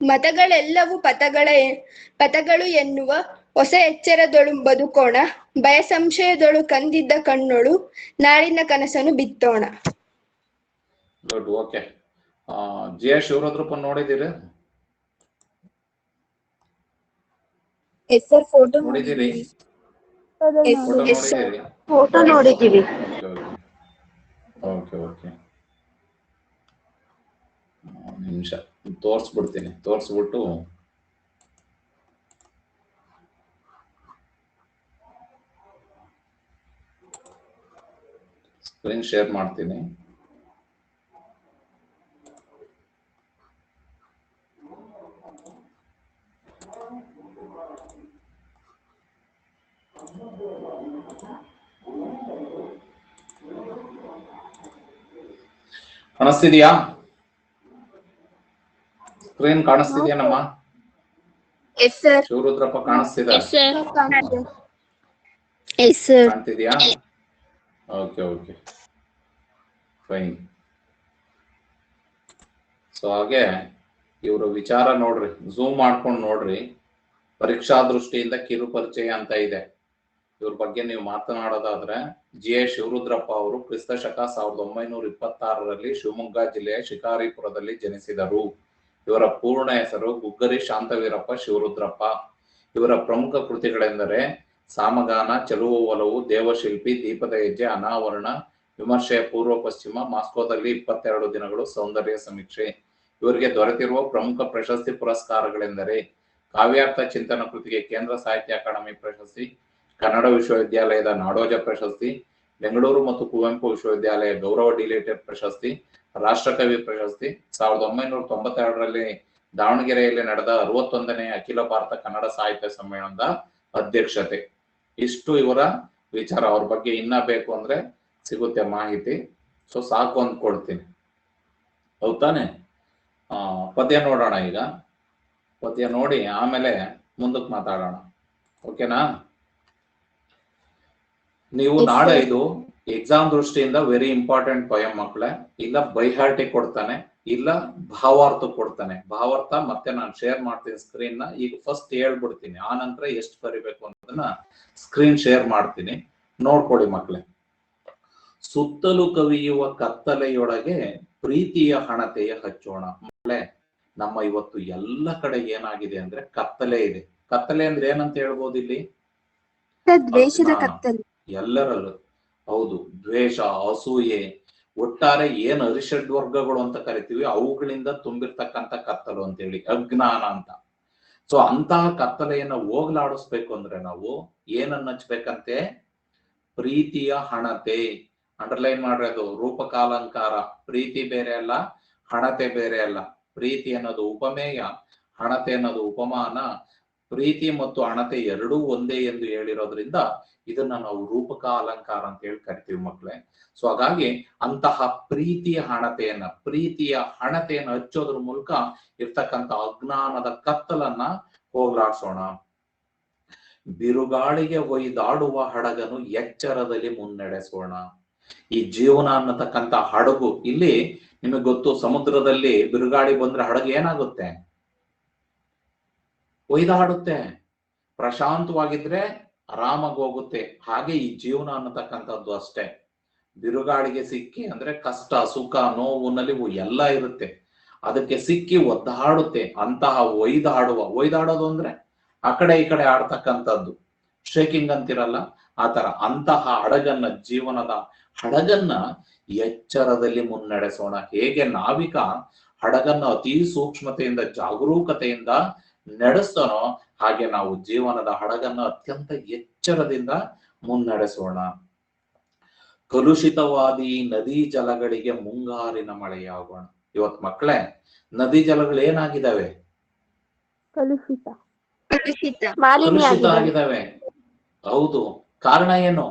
Speaker 2: ಮತಗಳೆಲ್ಲವೂ ಪಥಗಳು ಎನ್ನುವ ಹೊಸ ಎಚ್ಚರದೊಳು ಬದುಕೋಣ, ಭಯ ಸಂಶಯದೊಳು ಕಂದಿದ್ದ ಕಣ್ಣೊಳು ನಾಳಿನ ಕನಸನ್ನು ಬಿತ್ತೋಣ.
Speaker 1: ಗುಡ್. ಓಕೆ, GS ಶಿವರುದ್ರಪ್ಪ ನೋಡಿದ್ದೀರಿ?
Speaker 2: ಫೋಟೋ
Speaker 1: ನೋಡಿದ್ದೀರಿ?
Speaker 3: ಫೋಟೋ ನೋಡಿದ್ದೀವಿ.
Speaker 1: ಓಕೆ ಓಕೆ, ನಿಮಿಷ ತೋರಿಸ್ಬಿಡ್ತೀನಿ. ತೋರಿಸ್ಬಿಟ್ಟು ಸ್ಕ್ರೀನ್ ಶೇರ್ ಮಾಡ್ತೀನಿ. ಕಾಣಿಸ್ತಿದ್ಯಾ? ಸ್ಕ್ರೀನ್ ಕಾಣಿಸ್ತಿದ್ಯಾನಮ್ಮ? ಶಿವರುದ್ರಪ್ಪ ಕಾಣಿಸ್ತಿದ? ಕಾಣ್ತಿದ್ಯಾ? Okay okay, fine. ಸೊ ಹಾಗೆ ಇವ್ರ ವಿಚಾರ ನೋಡ್ರಿ, ಝೂಮ್ ಮಾಡ್ಕೊಂಡು ನೋಡ್ರಿ. ಪರೀಕ್ಷಾ ದೃಷ್ಟಿಯಿಂದ ಕಿರು ಪರಿಚಯ ಅಂತ ಇದೆ. ಇವ್ರ ಬಗ್ಗೆ ನೀವು ಮಾತನಾಡೋದಾದ್ರೆ, GS ಶಿವರುದ್ರಪ್ಪ ಅವರು ಕ್ರಿಸ್ತ ಶಕ 1926ರಲ್ಲಿ ಶಿವಮೊಗ್ಗ ಜಿಲ್ಲೆಯ ಶಿಕಾರಿಪುರದಲ್ಲಿ ಜನಿಸಿದರು. ಇವರ ಪೂರ್ಣ ಹೆಸರು ಗುಗ್ಗರಿ ಶಾಂತವೀರಪ್ಪ ಶಿವರುದ್ರಪ್ಪ. ಇವರ ಪ್ರಮುಖ ಕೃತಿಗಳೆಂದರೆ ಸಾಮಗಾನ, ಚೆಲುವ ಒಲವು, ದೇವಶಿಲ್ಪಿ, ದೀಪದ ಹೆಜ್ಜೆ, ಅನಾವರಣ, ವಿಮರ್ಶೆಯ ಪೂರ್ವ ಪಶ್ಚಿಮ, ಮಾಸ್ಕೋದಲ್ಲಿ 22 ದಿನಗಳು, ಸೌಂದರ್ಯ ಸಮೀಕ್ಷೆ. ಇವರಿಗೆ ದೊರೆತಿರುವ ಪ್ರಮುಖ ಪ್ರಶಸ್ತಿ ಪುರಸ್ಕಾರಗಳೆಂದರೆ ಕಾವ್ಯಾರ್ಥ ಚಿಂತನ ಕೃತಿಗೆ ಕೇಂದ್ರ ಸಾಹಿತ್ಯ ಅಕಾಡೆಮಿ ಪ್ರಶಸ್ತಿ, ಕನ್ನಡ ವಿಶ್ವವಿದ್ಯಾಲಯದ ನಾಡೋಜ ಪ್ರಶಸ್ತಿ, ಬೆಂಗಳೂರು ಮತ್ತು ಕುವೆಂಪು ವಿಶ್ವವಿದ್ಯಾಲಯ ಗೌರವ ಡಿಲೇಟೆಡ್ ಪ್ರಶಸ್ತಿ, ರಾಷ್ಟ್ರಕವಿ ಪ್ರಶಸ್ತಿ, 1992ರಲ್ಲಿ ದಾವಣಗೆರೆಯಲ್ಲಿ ನಡೆದ 61ನೇ ಅಖಿಲ ಭಾರತ ಕನ್ನಡ ಸಾಹಿತ್ಯ ಸಮ್ಮೇಳನದ ಅಧ್ಯಕ್ಷತೆ. ಇಷ್ಟು ಇವರ ವಿಚಾರ. ಅವ್ರ ಬಗ್ಗೆ ಇನ್ನ ಬೇಕು ಅಂದ್ರೆ ಸಿಗುತ್ತೆ ಮಾಹಿತಿ. ಸೊ ಸಾಕು ಅಂದ್ಕೊಳ್ತೀನಿ, ಹೌದಾನೆ? ಪದ್ಯ ನೋಡೋಣ ಈಗ. ಪದ್ಯ ನೋಡಿ ಆಮೇಲೆ ಮುಂದಕ್ಕೆ ಮಾತಾಡೋಣ, ಓಕೆನಾ? ನೀವು ನಾಳೆ ಇದು ಎಕ್ಸಾಮ್ ದೃಷ್ಟಿಯಿಂದ ವೆರಿ ಇಂಪಾರ್ಟೆಂಟ್ ಪೊಯಮ್ ಮಕ್ಕಳೇ. ಇಲ್ಲ ಬೈಹಾರ್ಟಿ ಕೊಡ್ತಾನೆ, ಇಲ್ಲ ಭಾವಾರ್ಥ ಕೊಡ್ತಾನೆ. ಭಾವಾರ್ಥ ಮತ್ತೆ ನಾನು ಶೇರ್ ಮಾಡ್ತೀನಿ ಸ್ಕ್ರೀನ್ ನ. ಈಗ ಫಸ್ಟ್ ಹೇಳ್ಬಿಡ್ತೀನಿ, ಆ ನಂತರ ಎಷ್ಟು ಬರಿಬೇಕು ಅನ್ನೋದನ್ನ ಸ್ಕ್ರೀನ್ ಶೇರ್ ಮಾಡ್ತೀನಿ, ನೋಡ್ಕೊಳ್ಳಿ ಮಕ್ಕಳೇ. ಸುತ್ತಲೂ ಕವಿಯುವ ಕತ್ತಲೆಯೊಳಗೆ ಪ್ರೀತಿಯ ಹಣತೆಯ ಹಚ್ಚೋಣ. ಮಕ್ಕಳೇ, ನಮ್ಮ ಇವತ್ತು ಎಲ್ಲ ಕಡೆ ಏನಾಗಿದೆ ಅಂದ್ರೆ ಕತ್ತಲೆ ಇದೆ. ಕತ್ತಲೆ ಅಂದ್ರೆ ಏನಂತ ಹೇಳ್ಬೋದು ಇಲ್ಲಿ?
Speaker 3: ದ್ವೇಷದ ಕತ್ತಲೆ
Speaker 1: ಎಲ್ಲರಲ್ಲೂ. ಹೌದು, ದ್ವೇಷ, ಅಸೂಯೆ, ಒಟ್ಟಾರೆ ಏನ್ ಅರಿಷಡ್ ವರ್ಗಗಳು ಅಂತ ಕರಿತೀವಿ ಅವುಗಳಿಂದ ತುಂಬಿರ್ತಕ್ಕಂಥ ಕತ್ತಲು ಅಂತೇಳಿ, ಅಜ್ಞಾನ ಅಂತ. ಸೊ ಅಂತಹ ಕತ್ತಲೆಯನ್ನ ಹೋಗ್ಲಾಡಿಸ್ಬೇಕು ಅಂದ್ರೆ ನಾವು ಏನನ್ನ ಹಚ್ಬೇಕಂತೆ? ಪ್ರೀತಿಯ ಹಣತೆ. ಅಂಡರ್ಲೈನ್ ಮಾಡಿರೋದು, ರೂಪಕಾಲಂಕಾರ. ಪ್ರೀತಿ ಬೇರೆ ಅಲ್ಲ, ಹಣತೆ ಬೇರೆ ಅಲ್ಲ. ಪ್ರೀತಿ ಅನ್ನೋದು ಉಪಮೇಯ, ಹಣತೆ ಅನ್ನೋದು ಉಪಮಾನ. ಪ್ರೀತಿ ಮತ್ತು ಹಣತೆ ಎರಡೂ ಒಂದೇ ಎಂದು ಹೇಳಿರೋದ್ರಿಂದ ಇದನ್ನ ನಾವು ರೂಪಕ ಅಲಂಕಾರ ಅಂತ ಹೇಳಿ ಕರಿತೀವಿ ಮಕ್ಕಳೇ. ಸೊ ಹಾಗಾಗಿ ಅಂತಹ ಪ್ರೀತಿಯ ಹಣತೆಯನ್ನ ಹಚ್ಚೋದ್ರ ಮೂಲಕ ಇರ್ತಕ್ಕಂಥ ಅಜ್ಞಾನದ ಕತ್ತಲನ್ನ ಹೋಗ್ಲಾಡ್ಸೋಣ. ಬಿರುಗಾಳಿಗೆ ಒಯ್ದಾಡುವ ಹಡಗನು ಎಚ್ಚರದಲ್ಲಿ ಮುನ್ನಡೆಸೋಣ. ಈ ಜೀವನ ಅನ್ನತಕ್ಕಂಥ ಹಡಗು, ಇಲ್ಲಿ ನಿಮಗೆ ಗೊತ್ತು, ಸಮುದ್ರದಲ್ಲಿ ಬಿರುಗಾಳಿ ಬಂದ್ರೆ ಹಡಗು ಏನಾಗುತ್ತೆ? ಒಯ್ದಾಡುತ್ತೆ. ಪ್ರಶಾಂತವಾಗಿದ್ರೆ ಆರಾಮಾಗಿ ಹೋಗುತ್ತೆ. ಹಾಗೆ ಈ ಜೀವನ ಅನ್ನತಕ್ಕಂಥದ್ದು ಅಷ್ಟೇ. ಬಿರುಗಾಳಿಗೆ ಸಿಕ್ಕಿ ಅಂದ್ರೆ ಕಷ್ಟ, ಸುಖ, ನೋವು, ನಲಿವು ಎಲ್ಲ ಇರುತ್ತೆ. ಅದಕ್ಕೆ ಸಿಕ್ಕಿ ಒದ್ದಾಡುತ್ತೆ. ಅಂತಹ ಒಯ್ದಾಡೋದು ಅಂದ್ರೆ ಆ ಕಡೆ ಈ ಕಡೆ ಆಡ್ತಕ್ಕಂಥದ್ದು, ಶೇಕಿಂಗ್ ಅಂತಿರಲ್ಲ ಆ ತರ. ಅಂತಹ ಹಡಗನ್ನ, ಜೀವನದ ಹಡಗನ್ನ ಎಚ್ಚರದಲ್ಲಿ ಮುನ್ನಡೆಸೋಣ. ಹೇಗೆ ನಾವಿಕ ಹಡಗನ್ನ ಅತಿ ಸೂಕ್ಷ್ಮತೆಯಿಂದ, ಜಾಗರೂಕತೆಯಿಂದ ನಡೆಸ್ತಾನೋ, ಹಾಗೆ ನಾವು ಜೀವನದ ಹಡಗನ್ನ ಅತ್ಯಂತ ಎಚ್ಚರದಿಂದ ಮುನ್ನಡೆಸೋಣ. ಕಲುಷಿತವಾದಿ ನದಿ ಜಲಗಳಿಗೆ ಮುಂಗಾರಿನ ಮಳೆಯಾಗೋಣ. ಇವತ್ ಮಕ್ಕಳೇ, ನದಿ ಜಲಗಳು ಏನಾಗಿದ್ದಾವೆ?
Speaker 2: ಕಲುಷಿತ
Speaker 1: ಕಲುಷಿತ ಆಗಿದ್ದಾವೆ. ಹೌದು. ಕಾರಣ ಏನು?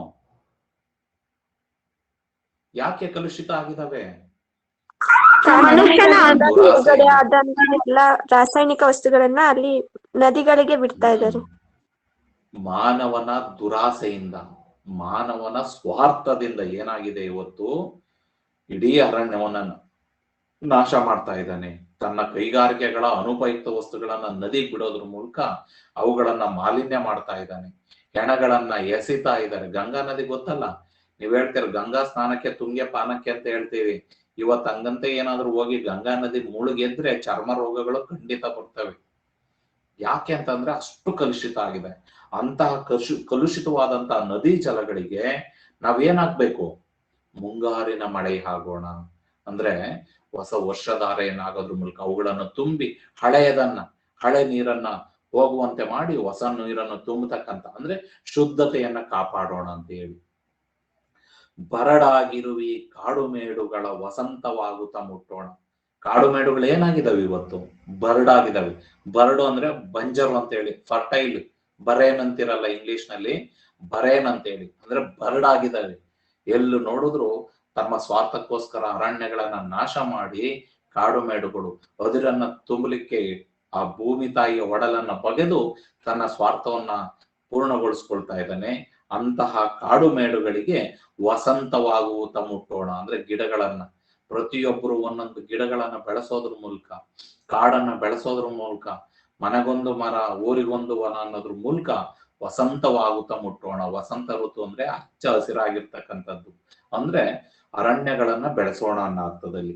Speaker 1: ಯಾಕೆ ಕಲುಷಿತ ಆಗಿದ್ದಾವೆ?
Speaker 3: ಮನುಷ್ಯನ ಎಲ್ಲ ರಾಸಾಯನಿಕ ವಸ್ತುಗಳನ್ನ ಅಲ್ಲಿ ನದಿಗಳಿಗೆ ಬಿಡ್ತಾ ಇದ್ದಾರೆ.
Speaker 1: ಮಾನವನ ದುರಾಸೆಯಿಂದ, ಮಾನವನ ಸ್ವಾರ್ಥದಿಂದ ಏನಾಗಿದೆ ಇವತ್ತು? ಇಡೀ ಅರಣ್ಯವನ್ನ ನಾಶ ಮಾಡ್ತಾ ಇದ್ದಾನೆ. ತನ್ನ ಕೈಗಾರಿಕೆಗಳ ಅನುಪಯುಕ್ತ ವಸ್ತುಗಳನ್ನ ನದಿಗೆ ಬಿಡೋದ್ರ ಮೂಲಕ ಅವುಗಳನ್ನ ಮಾಲಿನ್ಯ ಮಾಡ್ತಾ ಇದ್ದಾನೆ. ಹೆಣಗಳನ್ನ ಎಸಿತಾ ಇದ್ದಾರೆ. ಗಂಗಾ ನದಿ ಗೊತ್ತಲ್ಲ, ನೀವ್ ಹೇಳ್ತೀರ ಗಂಗಾ ಸ್ನಾನಕ್ಕೆ ತುಂಗೆ ಪಾನಕ್ಕೆ ಅಂತ ಹೇಳ್ತೀವಿ. ಇವತ್ತು ಹಂಗಂತೆ ಏನಾದ್ರು ಹೋಗಿ ಗಂಗಾ ನದಿ ಮುಳುಗೆದ್ರೆ ಚರ್ಮ ರೋಗಗಳು ಖಂಡಿತ ಬರ್ತವೆ. ಯಾಕೆ ಅಂತಂದ್ರೆ ಅಷ್ಟು ಕಲುಷಿತ ಆಗಿದೆ. ಅಂತಹ ಕಲುಷಿತವಾದಂತಹ ನದಿ ಜಲಗಳಿಗೆ ನಾವೇನಾಗ್ಬೇಕು? ಮುಂಗಾರಿನ ಮಳೆ ಆಗೋಣ. ಅಂದ್ರೆ ಹೊಸ ವರ್ಷಧಾರೆಯನ್ನಾಗೋದ್ರ ಮೂಲಕ ಅವುಗಳನ್ನು ತುಂಬಿ ಹಳೆ ನೀರನ್ನ ಹೋಗುವಂತೆ ಮಾಡಿ ಹೊಸ ನೀರನ್ನು ತುಂಬತಕ್ಕಂತ, ಅಂದ್ರೆ ಶುದ್ಧತೆಯನ್ನ ಕಾಪಾಡೋಣ ಅಂತ ಹೇಳಿ. ಬರಡಾಗಿರುವಿ ಕಾಡು ಮೇಡುಗಳ ವಸಂತವಾಗುತ್ತಾ ಮುಟ್ಟೋಣ. ಕಾಡು ಮೇಡುಗಳು ಏನಾಗಿದಾವೆ ಇವತ್ತು? ಬರಡಾಗಿದ್ದಾವೆ. ಬರಡು ಅಂದ್ರೆ ಬಂಜರು ಅಂತ ಹೇಳಿ, ಫರ್ಟೈಲ್, ಬರೇನ್ ಅಂತಿರಲ್ಲ ಇಂಗ್ಲಿಷ್ ನಲ್ಲಿ, ಬರೇನ್ ಅಂತ ಹೇಳಿ, ಅಂದ್ರೆ ಬರಡಾಗಿದ್ದಾವೆ. ಎಲ್ಲೂ ನೋಡಿದ್ರು ತಮ್ಮ ಸ್ವಾರ್ಥಕ್ಕೋಸ್ಕರ ಅರಣ್ಯಗಳನ್ನ ನಾಶ ಮಾಡಿ ಕಾಡು ಮೇಡುಗಳು ಅದಿರನ್ನ ತುಂಬಲಿಕ್ಕೆ ಆ ಭೂಮಿ ತಾಯಿಯ ಒಡಲನ್ನ ಬಗೆದು ತನ್ನ ಸ್ವಾರ್ಥವನ್ನ ಪೂರ್ಣಗೊಳಿಸ್ಕೊಳ್ತಾ ಇದ್ದಾನೆ. ಅಂತಹ ಕಾಡು ಮೇಡುಗಳಿಗೆ ವಸಂತವಾಗುತ್ತಾ ಮುಟ್ಟೋಣ. ಅಂದ್ರೆ ಗಿಡಗಳನ್ನ, ಪ್ರತಿಯೊಬ್ಬರು ಒಂದೊಂದು ಗಿಡಗಳನ್ನ ಬೆಳೆಸೋದ್ರ ಮೂಲಕ, ಕಾಡನ್ನ ಬೆಳೆಸೋದ್ರ ಮೂಲಕ, ಮನೆಗೊಂದು ಮರ ಊರಿಗೊಂದು ವನ ಅನ್ನೋದ್ರ ಮೂಲಕ ವಸಂತವಾಗುತ್ತಾ ಮುಟ್ಟೋಣ. ವಸಂತ ಋತು ಅಂದ್ರೆ ಹಚ್ಚ ಹಸಿರಾಗಿರ್ತಕ್ಕಂಥದ್ದು, ಅಂದ್ರೆ ಅರಣ್ಯಗಳನ್ನ ಬೆಳೆಸೋಣ ಅನ್ನೋ ಅರ್ಥದಲ್ಲಿ.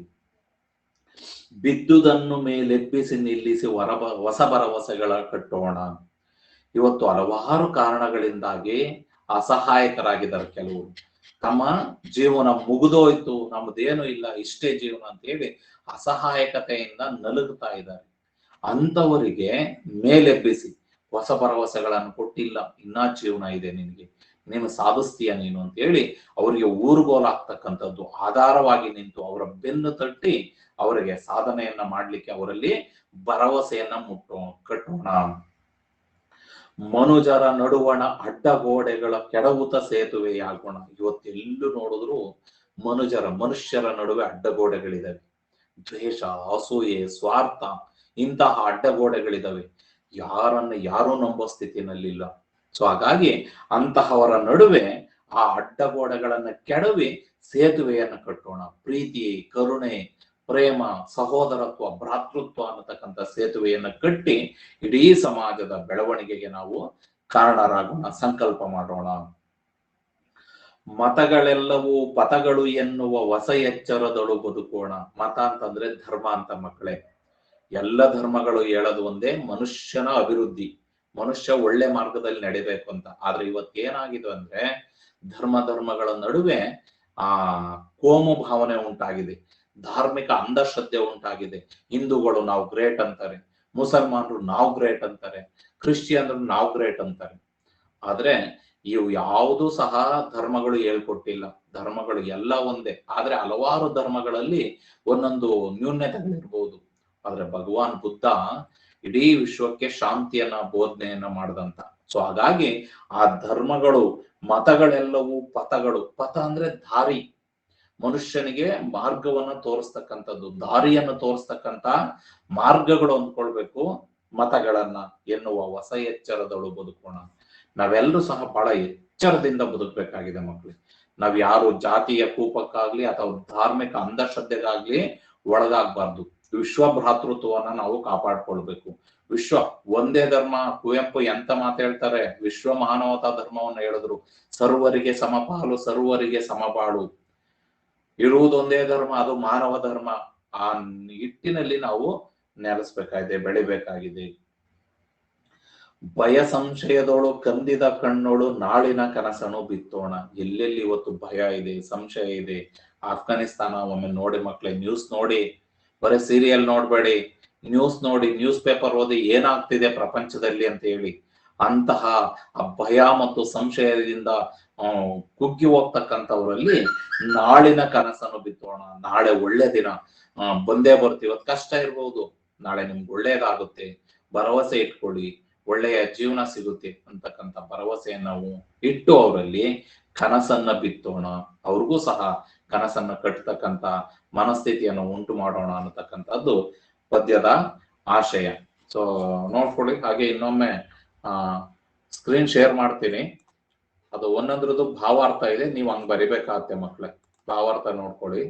Speaker 1: ಬಿದ್ದುದನ್ನು ಮೇಲೆಬ್ಬಿಸಿ ನಿಲ್ಲಿಸಿ ಹೊಸ ಭರವಸೆಗಳ ಕಟ್ಟೋಣ. ಇವತ್ತು ಹಲವಾರು ಕಾರಣಗಳಿಂದಾಗಿ ಅಸಹಾಯಕರಾಗಿದ್ದಾರೆ ಕೆಲವರು. ತಮ್ಮ ಜೀವನ ಮುಗಿದೋಯ್ತು, ನಮ್ದೇನು ಇಲ್ಲ, ಇಷ್ಟೇ ಜೀವನ ಅಂತ ಹೇಳಿ ಅಸಹಾಯಕತೆಯಿಂದ ನಲುಗುತ್ತಾ ಇದ್ದಾರೆ. ಅಂತವರಿಗೆ ಮೇಲೆಬ್ಬಿಸಿ ಹೊಸ ಭರವಸೆಗಳನ್ನು ಕೊಟ್ಟಿಲ್ಲ, ಇನ್ನೂ ಜೀವನ ಇದೆ ನಿನಗೆ, ನೀನು ಸಾಧಿಸ್ತೀಯ ನೀನು ಅಂತ ಹೇಳಿ ಅವರಿಗೆ ಊರುಗೋಲಾಗ್ತಕ್ಕಂಥದ್ದು, ಆಧಾರವಾಗಿ ನಿಂತು ಅವರ ಬೆನ್ನು ತಟ್ಟಿ ಅವರಿಗೆ ಸಾಧನೆಯನ್ನ ಮಾಡ್ಲಿಕ್ಕೆ ಅವರಲ್ಲಿ ಭರವಸೆಯನ್ನ ಕಟ್ಟೋಣ. ಮನುಜರ ನಡುವಣ ಅಡ್ಡಗೋಡೆಗಳ ಕೆಡವುತ ಸೇತುವೆಯಾಗೋಣ. ಇವತ್ತೆಲ್ಲೂ ನೋಡಿದ್ರು ಮನುಷ್ಯರ ನಡುವೆ ಅಡ್ಡಗೋಡೆಗಳಿದಾವೆ. ದ್ವೇಷ, ಅಸೂಯೆ, ಸ್ವಾರ್ಥ, ಇಂತಹ ಅಡ್ಡಗೋಡೆಗಳಿದಾವೆ. ಯಾರೂ ನಂಬೋ ಸ್ಥಿತಿನಲ್ಲಿಲ್ಲ. ಸೊ ಹಾಗಾಗಿ ಅಂತಹವರ ನಡುವೆ ಆ ಅಡ್ಡಗೋಡೆಗಳನ್ನ ಕೆಡವಿ ಸೇತುವೆಯನ್ನ ಕಟ್ಟೋಣ. ಪ್ರೀತಿ, ಕರುಣೆ, ಪ್ರೇಮ, ಸಹೋದರತ್ವ, ಭ್ರಾತೃತ್ವ ಅನ್ನತಕ್ಕಂಥ ಸೇತುವೆಯನ್ನ ಕಟ್ಟಿ ಇಡೀ ಸಮಾಜದ ಬೆಳವಣಿಗೆಗೆ ನಾವು ಕಾರಣರಾಗೋಣ, ಸಂಕಲ್ಪ ಮಾಡೋಣ. ಮತಗಳೆಲ್ಲವೂ ಪಥಗಳು ಎನ್ನುವ ಹೊಸ ಎಚ್ಚರದಳು ಬದುಕೋಣ. ಮತ ಅಂತಂದ್ರೆ ಧರ್ಮ ಅಂತ ಮಕ್ಕಳೇ. ಎಲ್ಲ ಧರ್ಮಗಳು ಹೇಳೋದು ಒಂದೇ, ಮನುಷ್ಯನ ಅಭಿವೃದ್ಧಿ, ಮನುಷ್ಯ ಒಳ್ಳೆ ಮಾರ್ಗದಲ್ಲಿ ನಡಿಬೇಕು ಅಂತ. ಆದ್ರೆ ಇವತ್ತೇನಾಗಿದೆ ಅಂದ್ರೆ ಧರ್ಮಗಳ ನಡುವೆ ಕೋಮು ಭಾವನೆ ಉಂಟಾಗಿದೆ, ಧಾರ್ಮಿಕ ಅಂಧಶ್ರದ್ಧೆ ಉಂಟಾಗಿದೆ. ಹಿಂದೂಗಳು ನಾವು ಗ್ರೇಟ್ ಅಂತಾರೆ, ಮುಸಲ್ಮಾನರು ನಾವು ಗ್ರೇಟ್ ಅಂತಾರೆ, ಕ್ರಿಶ್ಚಿಯನ್ರು ನಾವು ಗ್ರೇಟ್ ಅಂತಾರೆ. ಆದ್ರೆ ಇವು ಯಾವುದು ಸಹ ಧರ್ಮಗಳು ಹೇಳ್ಕೊಟ್ಟಿಲ್ಲ. ಧರ್ಮಗಳು ಎಲ್ಲ ಒಂದೇ, ಆದ್ರೆ ಹಲವಾರು ಧರ್ಮಗಳಲ್ಲಿ ಒಂದೊಂದು ನ್ಯೂನ್ಯತೆಗಳಿರ್ಬೋದು. ಆದ್ರೆ ಭಗವಾನ್ ಬುದ್ಧ ಇಡೀ ವಿಶ್ವಕ್ಕೆ ಶಾಂತಿಯನ್ನ ಬೋಧನೆಯನ್ನ ಮಾಡಿದಂತ. ಸೊ ಹಾಗಾಗಿ ಆ ಧರ್ಮಗಳು, ಮತಗಳೆಲ್ಲವೂ ಪಥಗಳು. ಪಥ ಅಂದ್ರೆ ದಾರಿ, ಮನುಷ್ಯನಿಗೆ ಮಾರ್ಗವನ್ನ ತೋರಿಸ್ತಕ್ಕಂಥದ್ದು, ದಾರಿಯನ್ನು ತೋರಿಸ್ತಕ್ಕಂತ ಮಾರ್ಗಗಳು ಅಂದ್ಕೊಳ್ಬೇಕು ಮತಗಳನ್ನ ಎನ್ನುವ ಹೊಸ ಎಚ್ಚರದಳು ಬದುಕೋಣ. ನಾವೆಲ್ಲರೂ ಸಹ ಬಹಳ ಎಚ್ಚರದಿಂದ ಬದುಕಬೇಕಾಗಿದೆ ಮಕ್ಕಳು. ನಾವ್ ಯಾರು ಜಾತಿಯ ಕೂಪಕ್ಕಾಗ್ಲಿ ಅಥವಾ ಧಾರ್ಮಿಕ ಅಂಧಶ್ರದ್ಧೆಗಾಗ್ಲಿ ಒಳಗಾಗ್ಬಾರ್ದು. ವಿಶ್ವ ಭ್ರಾತೃತ್ವವನ್ನ ನಾವು ಕಾಪಾಡ್ಕೊಳ್ಬೇಕು. ವಿಶ್ವ ಒಂದೇ ಧರ್ಮ. ಕುವೆಂಪು ಎಂತ ಮಾತು ಹೇಳ್ತಾರೆ, ವಿಶ್ವ ಮಾನವತಾ ಧರ್ಮವನ್ನ ಹೇಳಿದ್ರು. ಸರ್ವರಿಗೆ ಸಮಪಾಲು, ಸರ್ವರಿಗೆ ಸಮಬಾಳು. ಇರುವುದೊಂದೇ ಧರ್ಮ, ಅದು ಮಾನವ ಧರ್ಮ. ಆ ನಿಟ್ಟಿನಲ್ಲಿ ನಾವು ನೆಲೆಸ್ಬೇಕಾಗಿದೆ, ಬೆಳಿಬೇಕಾಗಿದೆ. ಭಯ ಸಂಶಯದೋಳು ಕಂದಿದ ಕಣ್ಣೋಳು ನಾಳಿನ ಕನಸನು ಬಿತ್ತೋಣ. ಎಲ್ಲೆಲ್ಲಿ ಇವತ್ತು ಭಯ ಇದೆ, ಸಂಶಯ ಇದೆ. ಆಫ್ಘಾನಿಸ್ತಾನ ಒಮ್ಮೆ ನೋಡಿ ಮಕ್ಳೇ, ನ್ಯೂಸ್ ನೋಡಿ, ಬರೀ ಸೀರಿಯಲ್ ನೋಡ್ಬೇಡಿ, ನ್ಯೂಸ್ ನೋಡಿ, ನ್ಯೂಸ್ ಪೇಪರ್ ಓದಿ ಏನಾಗ್ತಿದೆ ಪ್ರಪಂಚದಲ್ಲಿ ಅಂತ ಹೇಳಿ. ಅಂತಹ ಭಯ ಮತ್ತು ಸಂಶಯದಿಂದ ಕುಗ್ಗಿ ಹೋಗ್ತಕ್ಕಂಥವ್ರಲ್ಲಿ ನಾಳಿನ ಕನಸನ್ನು ಬಿತ್ತೋಣ. ನಾಳೆ ಒಳ್ಳೆ ದಿನ ಬಂದೇ ಬರ್ತೀವಿ. ಇವತ್ತು ಕಷ್ಟ ಇರ್ಬೋದು, ನಾಳೆ ನಿಮ್ಗೆ ಒಳ್ಳೇದಾಗುತ್ತೆ, ಭರವಸೆ ಇಟ್ಕೊಳ್ಳಿ, ಒಳ್ಳೆಯ ಜೀವನ ಸಿಗುತ್ತೆ ಅಂತಕ್ಕಂಥ ಭರವಸೆಯನ್ನು ನಾವು ಇಟ್ಟು ಅವರಲ್ಲಿ ಕನಸನ್ನ ಬಿತ್ತೋಣ. ಅವ್ರಿಗೂ ಸಹ ಕನಸನ್ನ ಕಟ್ಟತಕ್ಕಂತ ಮನಸ್ಥಿತಿಯನ್ನು ಉಂಟು ಮಾಡೋಣ ಅನ್ನತಕ್ಕಂಥದ್ದು ಪದ್ಯದ ಆಶಯ. ಸೊ ನೋಡ್ಕೊಳ್ಳಿ. ಹಾಗೆ ಇನ್ನೊಮ್ಮೆ ಸ್ಕ್ರೀನ್ ಶೇರ್ ಮಾಡ್ತೀನಿ. ಅದು ಒಂದೊಂದ್ರದ್ದು ಭಾವಾರ್ಥ ಇದೆ, ನೀವು ಹಂಗ್ ಬರಿಬೇಕಾಗತ್ತೆ ಮಕ್ಳೇ. ಭಾವಾರ್ಥ ನೋಡ್ಕೊಳ್ಳಿ.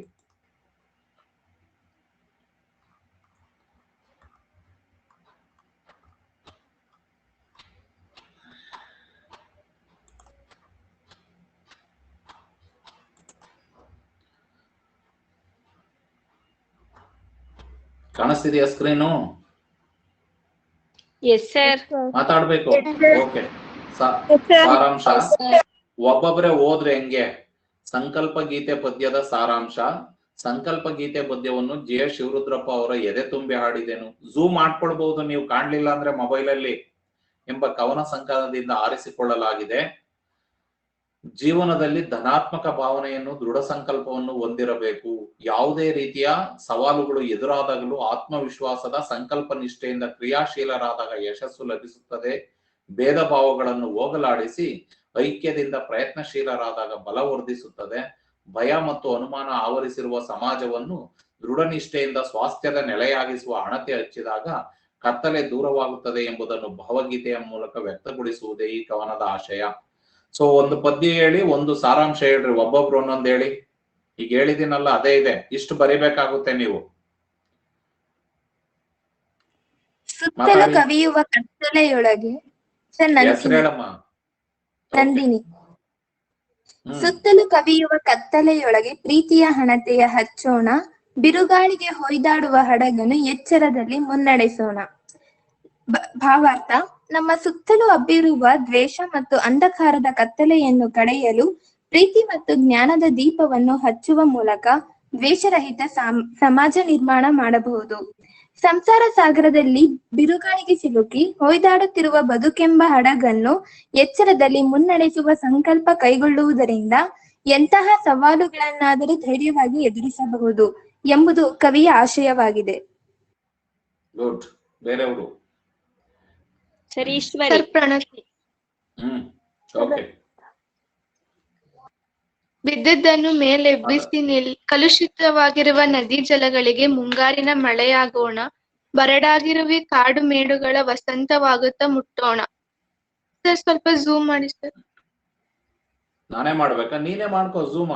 Speaker 1: ಕಾಣಿಸ್ತಿದೆಯಾ ಸ್ಕ್ರೀನು? ಮಾತಾಡ್ಬೇಕು. ಓಕೆ. ಸಾರಾಂಶ ಒಬ್ಬೊಬ್ಬರೇ ಹೋದ್ರೆ ಹೆಂಗೆ? ಸಂಕಲ್ಪ ಗೀತೆ ಪದ್ಯದ ಸಾರಾಂಶ. ಸಂಕಲ್ಪ ಗೀತೆ ಪದ್ಯವನ್ನು ಜೆ ಶಿವರುದ್ರಪ್ಪ ಅವರ ಎದೆ ತುಂಬಿ ಹಾಡಿದೆನು. ಝೂಮ್ ಮಾಡ್ಕೊಳ್ಬಹುದು ನೀವು, ಕಾಣ್ಲಿಲ್ಲ ಅಂದ್ರೆ ಮೊಬೈಲ್ ಅಲ್ಲಿ, ಎಂಬ ಕವನ ಸಂಕಲನದಿಂದ ಆರಿಸಿಕೊಳ್ಳಲಾಗಿದೆ. ಜೀವನದಲ್ಲಿ ಧನಾತ್ಮಕ ಭಾವನೆಯನ್ನು, ದೃಢ ಸಂಕಲ್ಪವನ್ನು ಹೊಂದಿರಬೇಕು. ಯಾವುದೇ ರೀತಿಯ ಸವಾಲುಗಳು ಎದುರಾದಾಗಲೂ ಆತ್ಮವಿಶ್ವಾಸದ ಸಂಕಲ್ಪ ನಿಷ್ಠೆಯಿಂದ ಕ್ರಿಯಾಶೀಲರಾದಾಗ ಯಶಸ್ಸು ಲಭಿಸುತ್ತದೆ. ಭೇದ ಭಾವಗಳನ್ನು ಹೋಗಲಾಡಿಸಿ ಐಕ್ಯದಿಂದ ಪ್ರಯತ್ನಶೀಲರಾದಾಗ ಬಲ ವರ್ಧಿಸುತ್ತದೆ. ಭಯ ಮತ್ತು ಅನುಮಾನ ಆವರಿಸಿರುವ ಸಮಾಜವನ್ನು ದೃಢ ನಿಷ್ಠೆಯಿಂದ ಸ್ವಾಸ್ಥ್ಯದ ನೆಲೆಯಾಗಿಸುವ ಹಣತೆ ಹಚ್ಚಿದಾಗ ಕತ್ತಲೆ ದೂರವಾಗುತ್ತದೆ ಎಂಬುದನ್ನು ಭಾವಗೀತೆಯ ಮೂಲಕ ವ್ಯಕ್ತಗೊಳಿಸುವುದೇ ಈ ಕವನದ ಆಶಯ. ಸೊ ಒಂದು ಪದ್ಯ ಹೇಳಿ, ಒಂದು ಸಾರಾಂಶ ಹೇಳ್ರಿ, ಒಬ್ಬೊಬ್ರು ಒಂದೊಂದು ಹೇಳಿ. ಈಗ ಹೇಳಿದಿನಲ್ಲ ಅದೇ ಇದೆ, ಇಷ್ಟು ಬರಿಬೇಕಾಗುತ್ತೆ ನೀವು.
Speaker 2: ಸುತ್ತಲೂ ಕವಿಯುವ ಕತ್ತಲೆಯೊಳಗೆ ನಂದಿನಿ. ಸುತ್ತಲೂ ಕವಿಯುವ ಕತ್ತಲೆಯೊಳಗೆ ಪ್ರೀತಿಯ ಹಣತೆಯ ಹಚ್ಚೋಣ. ಬಿರುಗಾಳಿಗೆ ಹೊಯ್ದಾಡುವ ಹಡಗನ್ನು ಎಚ್ಚರದಲ್ಲಿ ಮುನ್ನಡೆಸೋಣ. ಭಾವಾರ್ಥ: ನಮ್ಮ ಸುತ್ತಲೂ ಹಬ್ಬಿರುವ ದ್ವೇಷ ಮತ್ತು ಅಂಧಕಾರದ ಕತ್ತಲೆಯನ್ನು ಕಡೆಯಲು ಪ್ರೀತಿ ಮತ್ತು ಜ್ಞಾನದ ದೀಪವನ್ನು ಹಚ್ಚುವ ಮೂಲಕ ದ್ವೇಷರಹಿತ ಸಮಾಜ ನಿರ್ಮಾಣ ಮಾಡಬಹುದು. ಸಂಸಾರ ಸಾಗರದಲ್ಲಿ ಬಿರುಗಾಳಿಗೆ ಸಿಲುಕಿ ಹೊಯ್ದಾಡುತ್ತಿರುವ ಬದುಕೆಂಬ ಹಡಗನ್ನು ಎಚ್ಚರದಲ್ಲಿ ಮುನ್ನಡೆಸುವ ಸಂಕಲ್ಪ ಕೈಗೊಳ್ಳುವುದರಿಂದ ಎಂತಹ ಸವಾಲುಗಳನ್ನಾದರೂ ಧೈರ್ಯವಾಗಿ ಎದುರಿಸಬಹುದು ಎಂಬುದು ಕವಿಯ ಆಶಯವಾಗಿದೆ.
Speaker 1: ಗುಡ್. ಬೇರೆಯವರು?
Speaker 2: ಪ್ರಣತಿ.
Speaker 3: ಬಿದ್ದದ್ದನ್ನು ಮೇಲೆಬ್ಬಿಸಿ ಕಲುಷಿತವಾಗಿರುವ ನದಿ ಜಲಗಳಿಗೆ ಮುಂಗಾರಿನ ಮಳೆಯಾಗೋಣ. ಬರಡಾಗಿರುವ ಕಾಡು ಮೇಡುಗಳ ವಸಂತವಾಗುತ್ತಾ ಮುಟ್ಟೋಣ. ಸರ್ ಸ್ವಲ್ಪ ಝೂಮ್ ಮಾಡಿ ಸರ್.
Speaker 1: ನಾನೇ ಮಾಡ್ಬೇಕಾ? ನೀನೇ ಮಾಡ್ಕೋ ಝೂಮ್.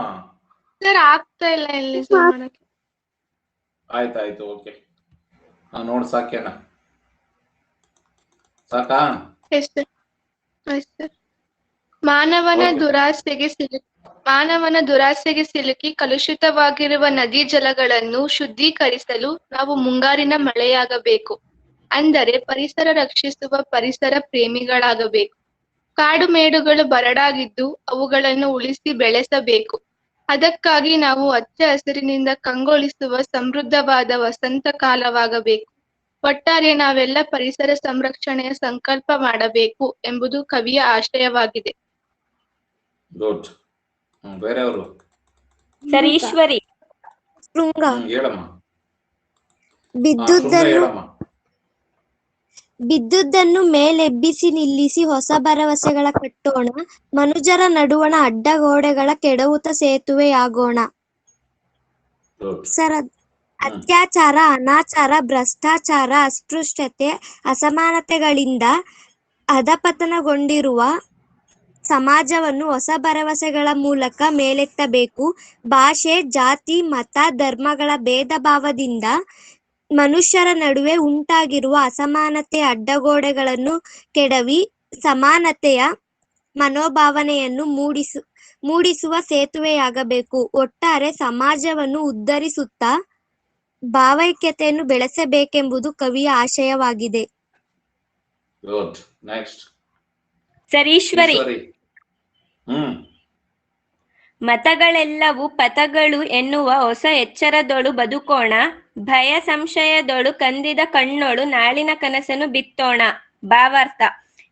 Speaker 3: ಸರ್ ಆಗ್ತಾ ಇಲ್ಲ ಇಲ್ಲಿ ಝೂಮ್ ಮಾಡಕ್ಕೆ.
Speaker 1: ಆಯ್ತಾಯ್ತು, ಓಕೆ. ನೋಡ್ ಸಾಕೇನಾ? ಸಾಕಾ?
Speaker 3: ಮಾನವನ ದುರಾಸೆಗೆ ಸಿಲುಕಿ ಕಲುಷಿತವಾಗಿರುವ ನದಿ ಜಲಗಳನ್ನು ಶುದ್ಧೀಕರಿಸಲು ನಾವು ಮುಂಗಾರಿನ ಮಳೆಯಾಗಬೇಕು. ಅಂದರೆ ಪರಿಸರ ರಕ್ಷಿಸುವ ಪರಿಸರ ಪ್ರೇಮಿಗಳಾಗಬೇಕು. ಕಾಡು ಮೇಡುಗಳು ಬರಡಾಗಿದ್ದು ಅವುಗಳನ್ನು ಉಳಿಸಿ ಬೆಳೆಸಬೇಕು. ಅದಕ್ಕಾಗಿ ನಾವು ಹಚ್ಚ ಹಸಿರಿನಿಂದ ಕಂಗೊಳಿಸುವ ಸಮೃದ್ಧವಾದ ವಸಂತ ಕಾಲವಾಗಬೇಕು.
Speaker 2: ಒಟ್ಟಾರೆ ನಾವೆಲ್ಲ ಪರಿಸರ ಸಂರಕ್ಷಣೆಯ ಸಂಕಲ್ಪ ಮಾಡಬೇಕು ಎಂಬುದು ಕವಿಯ ಆಶಯವಾಗಿದೆ.
Speaker 1: ಗುಡ್. ಬೇರೆಯವರು?
Speaker 4: ಸರ್ ಈಶ್ವರಿ.
Speaker 5: ಶೃಂಗ.
Speaker 1: ಹೇಳಮ್ಮ.
Speaker 5: ಬಿದ್ದುದನ್ನು ಬಿದ್ದುದನ್ನು ಮೇಲೆಬ್ಬಿಸಿ ನಿಲ್ಲಿಸಿ ಹೊಸ ಭರವಸೆಗಳ ಕಟ್ಟೋಣ, ಮನುಜರ ನಡುವಣ ಅಡ್ಡಗೋಡೆಗಳ ಕೆಡವುತ ಸೇತುವೆಯಾಗೋಣ. ಸರ್, ಅತ್ಯಾಚಾರ, ಅನಾಚಾರ, ಭ್ರಷ್ಟಾಚಾರ, ಅಸ್ಪೃಶ್ಯತೆ, ಅಸಮಾನತೆಗಳಿಂದ ಅಧಪತನಗೊಂಡಿರುವ ಸಮಾಜವನ್ನು ಹೊಸ ಭರವಸೆಗಳ ಮೂಲಕ ಮೇಲೆತ್ತಬೇಕು. ಭಾಷೆ, ಜಾತಿ, ಮತ, ಧರ್ಮಗಳ ಭೇದ ಭಾವದಿಂದ ಮನುಷ್ಯರ ನಡುವೆ ಉಂಟಾಗಿರುವ ಅಸಮಾನತೆಯ ಅಡ್ಡಗೋಡೆಗಳನ್ನು ಕೆಡವಿ ಸಮಾನತೆಯ ಮನೋಭಾವನೆಯನ್ನು ಮೂಡಿಸುವ ಸೇತುವೆಯಾಗಬೇಕು. ಒಟ್ಟಾರೆ ಸಮಾಜವನ್ನು ಉದ್ಧರಿಸುತ್ತಾ ಭಾವೈಕ್ಯತೆಯನ್ನು ಬೆಳೆಸಬೇಕೆಂಬುದು ಕವಿಯ ಆಶಯವಾಗಿದೆ.
Speaker 4: ಸರ್ ಈಶ್ವರಿ. ಮತಗಳೆಲ್ಲವೂ ಪಥಗಳು ಎನ್ನುವ ಹೊಸ ಎಚ್ಚರದೊಳು ಬದುಕೋಣ, ಭಯ ಸಂಶಯದೊಳು ಕಂದಿದ ಕಣ್ಣೊಳು ನಾಳಿನ ಕನಸನ್ನು ಬಿತ್ತೋಣ. ಭಾವಾರ್ಥ: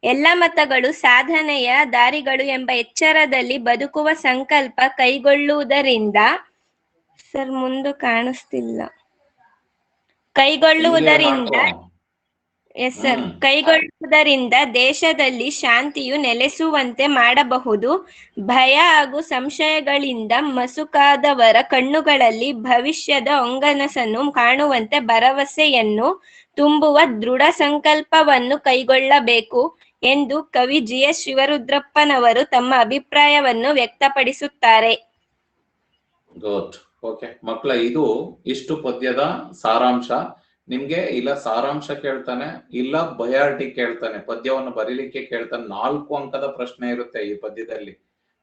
Speaker 4: ಎಲ್ಲ ಮತಗಳು ಸಾಧನೆಯ ದಾರಿಗಳು ಎಂಬ ಎಚ್ಚರದಲ್ಲಿ ಬದುಕುವ ಸಂಕಲ್ಪ ಕೈಗೊಳ್ಳುವುದರಿಂದ ಸರ್ ಮುಂದೆ ಕಾಣಿಸ್ತಿಲ್ಲ. ಕೈಗೊಳ್ಳುವುದರಿಂದ ದೇಶದಲ್ಲಿ ಶಾಂತಿಯು ನೆಲೆಸುವಂತೆ ಮಾಡಬಹುದು. ಭಯ ಹಾಗೂ ಸಂಶಯಗಳಿಂದ ಮಸುಕಾದವರ ಕಣ್ಣುಗಳಲ್ಲಿ ಭವಿಷ್ಯದ ಹೊಂಗನಸನ್ನು ಕಾಣುವಂತೆ ಭರವಸೆಯನ್ನು ತುಂಬುವ ದೃಢ ಸಂಕಲ್ಪವನ್ನು ಕೈಗೊಳ್ಳಬೇಕು ಎಂದು ಕವಿ GS ಶಿವರುದ್ರಪ್ಪನವರು ತಮ್ಮ ಅಭಿಪ್ರಾಯವನ್ನು ವ್ಯಕ್ತಪಡಿಸುತ್ತಾರೆ.
Speaker 1: ಓಕೆ ಮಕ್ಕಳ, ಇದು ಇಷ್ಟು ಪದ್ಯದ ಸಾರಾಂಶ. ನಿಮ್ಗೆ ಇಲ್ಲ ಸಾರಾಂಶ ಕೇಳ್ತಾನೆ, ಇಲ್ಲ ಬಯಾಟಿ ಕೇಳ್ತಾನೆ, ಪದ್ಯವನ್ನು ಬರೀಲಿಕ್ಕೆ ಕೇಳ್ತಾನೆ. 4 ಅಂಕದ ಪ್ರಶ್ನೆ ಇರುತ್ತೆ ಈ ಪದ್ಯದಲ್ಲಿ.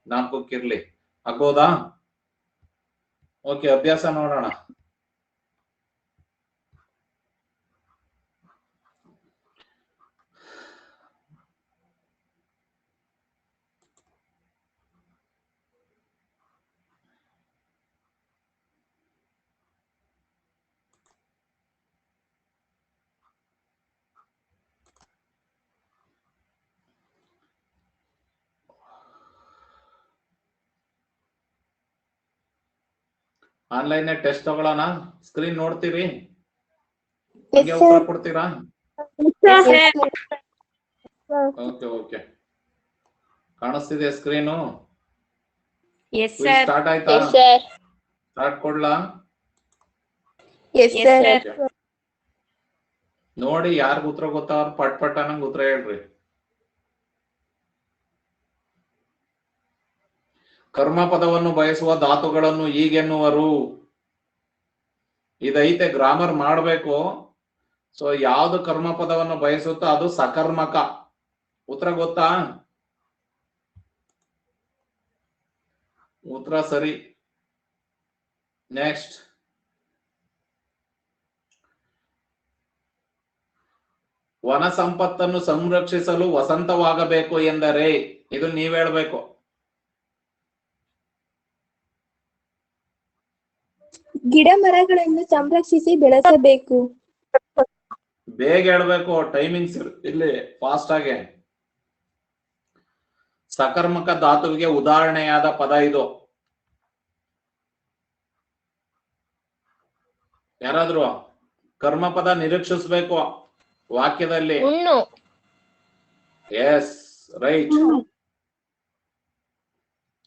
Speaker 1: 4ಕ್ಕಿರ್ಲಿ, ಆಗ್ಬೋದಾ? ಓಕೆ, ಅಭ್ಯಾಸ ನೋಡೋಣ. ಆನ್ಲೈನ್ ಟೆಸ್ಟ್ ತಗೊಳ್ಳೋಣ. ಸ್ಕ್ರೀನ್ ನೋಡ್ತೀರಿ? ಉತ್ತರ ಕೊಡ್ತೀರಾ? ಓಕೆ. ಕಾಣಿಸ್ತಿದೆ ಸ್ಕ್ರೀನು? ಸ್ಟಾರ್ಟ್ ಆಯ್ತಾ? ಸ್ಟಾರ್ಟ್ ಕೊಡ್ಲಾ? ನೋಡಿ, ಯಾರಿಗ ಉತ್ತರ ಗೊತ್ತಾ ಅವ್ರು ಪಟ್ ಅನ್ನಂಗ್ ಉತ್ತರ ಹೇಳ್ರಿ. ಕರ್ಮ ಪದವನ್ನು ಬಯಸುವ ಧಾತುಗಳನ್ನು ಹೀಗೆನ್ನುವರು. ಇದೈತೆ, ಗ್ರಾಮರ್ ಮಾಡ್ಬೇಕು. ಸೊ ಯಾವ್ದು ಕರ್ಮ ಪದವನ್ನು ಬಯಸುತ್ತೋ ಅದು ಸಕರ್ಮಕ. ಉತ್ತರ ಗೊತ್ತಾ? ಉತ್ತರ ಸರಿ. ನೆಕ್ಸ್ಟ್, ವನ ಸಂಪತ್ತನ್ನು ಸಂರಕ್ಷಿಸಲು ವಸಂತವಾಗಬೇಕು ಎಂದರೆ, ಇದು ನೀವ್ ಹೇಳ್ಬೇಕು.
Speaker 2: ಗಿಡ ಮರಗಳನ್ನು ಸಂರಕ್ಷಿಸಿ ಬೆಳೆಸಬೇಕು.
Speaker 1: ಬೇಗ ಹೇಳ್ಬೇಕು, ಟೈಮಿಂಗ್ಸ್ ಇಲ್ಲಿ ಫಾಸ್ಟ್ ಆಗಿ. ಸಕರ್ಮಕ ಧಾತುವಿಗೆ ಉದಾಹರಣೆಯಾದ ಪದ ಇದು. ಯಾರಾದ್ರೂ ಕರ್ಮ ಪದ ನಿರೀಕ್ಷಿಸಬೇಕು ವಾಕ್ಯದಲ್ಲಿ. Yes, right.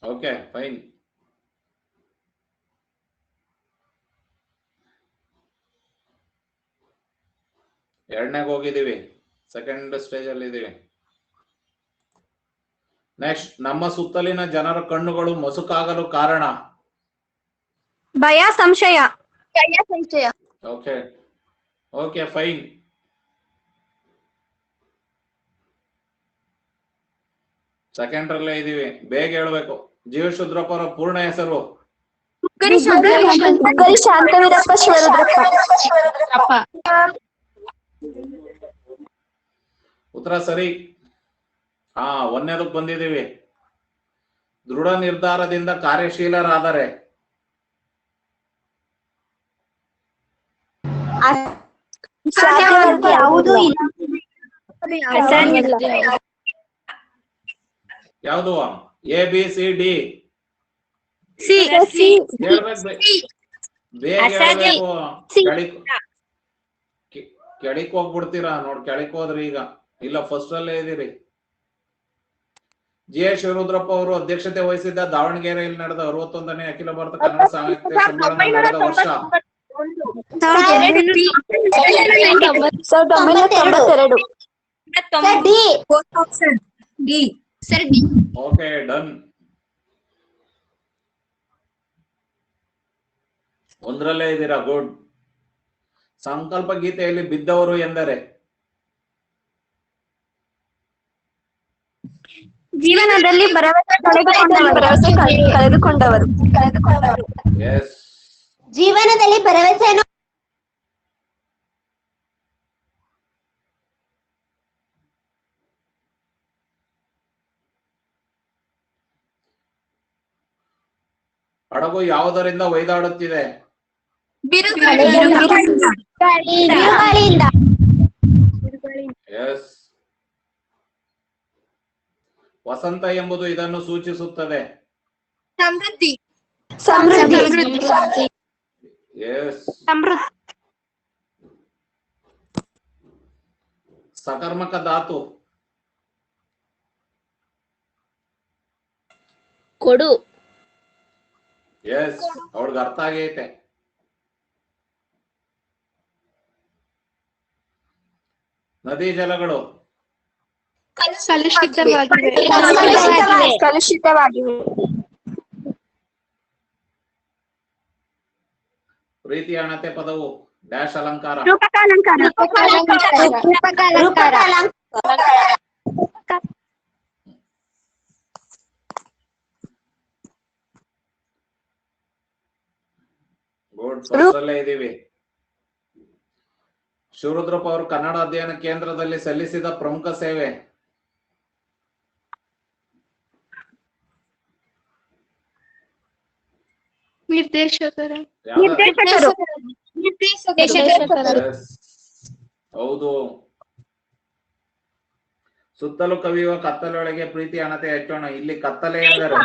Speaker 1: Okay, fine. ಎರಡನೇಗೆ ಹೋಗಿದ್ದೀವಿ, ಸೆಕೆಂಡ್ ಸ್ಟೇಜ್ ಅಲ್ಲಿ ಇದೀವಿ. ನೆಕ್ಸ್ಟ್, ನಮ್ಮ ಸುತ್ತಲಿನ ಜನರ ಕಣ್ಣುಗಳು ಮಸುಕಾಗಲು ಕಾರಣ?
Speaker 3: ಭಯ ಸಂಶಯ.
Speaker 1: Okay, fine. ಸೆಕೆಂಡ್ ಅಲ್ಲೇ ಇದೀವಿ, ಬೇಗ ಹೇಳ್ಬೇಕು. ಜೀವಶುದ್ರಪ್ಪ ಅವರ ಪೂರ್ಣ ಹೆಸರು?
Speaker 3: ಶಾಂತವೀರಪ್ಪ ಶಿವರುದ್ರಪ್ಪ.
Speaker 1: ಉತ್ತರ ಸರಿ. ಒಂದನೇದಕ್ಕೆ ಬಂದಿದ್ದೀವಿ. ದೃಢ ನಿರ್ಧಾರದಿಂದ ಕಾರ್ಯಶೀಲರಾದರೆ?
Speaker 3: ಯಾವುದೂ ಇಲ್ಲ.
Speaker 1: ಯಾವುದು? ABCD ಬೇಗ ಹೇಳ್ಬೇಕು. ಕೆಳಕ್ ಹೋಗ್ಬಿಡ್ತೀರಾ ನೋಡ್, ಕೆಳಕ್ ಹೋದ್ರಿ ಈಗ. ಇಲ್ಲ ಫಸ್ಟ್ ಅಲ್ಲೇ ಇದೀರಿ. ಜಿ ಎಸ್ ಶಿವರುದ್ರಪ್ಪ ಅವರು ಅಧ್ಯಕ್ಷತೆ ವಹಿಸಿದ್ದ ದಾವಣಗೆರೆಯಲ್ಲಿ ನಡೆದ 61ನೇ ಅಖಿಲ ಭಾರತ ಕನ್ನಡ ಸಾಹಿತ್ಯ ಸಮ್ಮೇಳನ ನಡೆದ ವರ್ಷ
Speaker 3: 1992.
Speaker 1: Okay, done. ಒಂದ್ರಲ್ಲೇ ಇದ್ದೀರಾ, ಗುಡ್. ಸಂಕಲ್ಪ ಗೀತೆಯಲ್ಲಿ ಬಿದ್ದವರು ಎಂದರೆ
Speaker 3: ಜೀವನದಲ್ಲಿ ಭರವಸೆ ಕಳೆದುಕೊಂಡವರು.
Speaker 1: ಎಸ್.
Speaker 3: ಜೀವನದಲ್ಲಿ ಭರವಸೆಯನ್ನು
Speaker 1: ಹಡಗು ಯಾವುದರಿಂದ ಒಯ್ದಾಡುತ್ತಿದೆ? ಎಸ್. ವಸಂತ ಎಂಬುದು ಇದನ್ನು ಸೂಚಿಸುತ್ತದೆ. ಎಸ್. ಸಕರ್ಮಕ ಧಾತು
Speaker 4: ಕೊಡು.
Speaker 1: ಎಸ್, ಅವಳಿಗೆ ಅರ್ಥ ಆಗೈತೆ. ನದಿ ಜಲಗಳು
Speaker 3: ಕಲುಷಿತವಾಗಿವೆ.
Speaker 1: ಪ್ರೀತಿ ಅಣತೆ ಪದವು ಡ್ಯಾಶ್ ಅಲಂಕಾರ. ಗುಡ್, ಫಸ್ಟಲ್ಲೇ ಇದೀವಿ. ಶಿವರುದ್ರಪ್ಪ ಅವರು ಕನ್ನಡ ಅಧ್ಯಯನ ಕೇಂದ್ರದಲ್ಲಿ ಸಲ್ಲಿಸಿದ ಪ್ರಮುಖ ಸೇವೆ?
Speaker 2: ನಿರ್ದೇಶಕರು.
Speaker 1: ಹೌದು. ಸುತ್ತಲೂ ಕವಿಯುವ ಕತ್ತಲೊಳಗೆ ಪ್ರೀತಿ ಅಣತೆ ಹೆಚ್ಚೋಣ. ಇಲ್ಲಿ ಕತ್ತಲೆ ಎಂದರೆ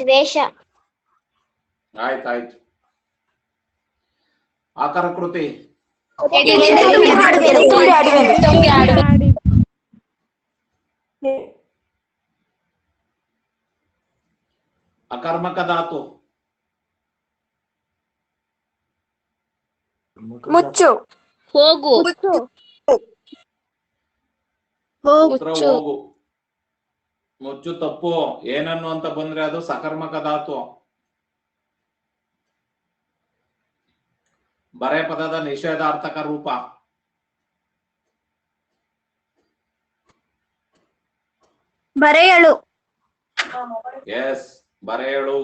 Speaker 3: ದ್ವೇಷ.
Speaker 1: ಆಯ್ತಾಯ್ತು. ಆಕಾರ ಕೃತಿ ಅಕರ್ಮಕ ಧಾತು
Speaker 3: ಮುಚ್ಚು.
Speaker 4: ಹೋಗು.
Speaker 1: ಉತ್ತರ ಹೋಗು. ಮುಚ್ಚು ತಪ್ಪು. ಏನನ್ನು ಅಂತ ಬಂದ್ರೆ ಅದು ಸಕರ್ಮಕ ಧಾತು. ಬರೆ ಪದದ ನಿಷೇಧಾರ್ಥಕ ರೂಪ
Speaker 3: ಬರೆಯಳು.
Speaker 1: ಎಸ್, ಬರೆಯಳು.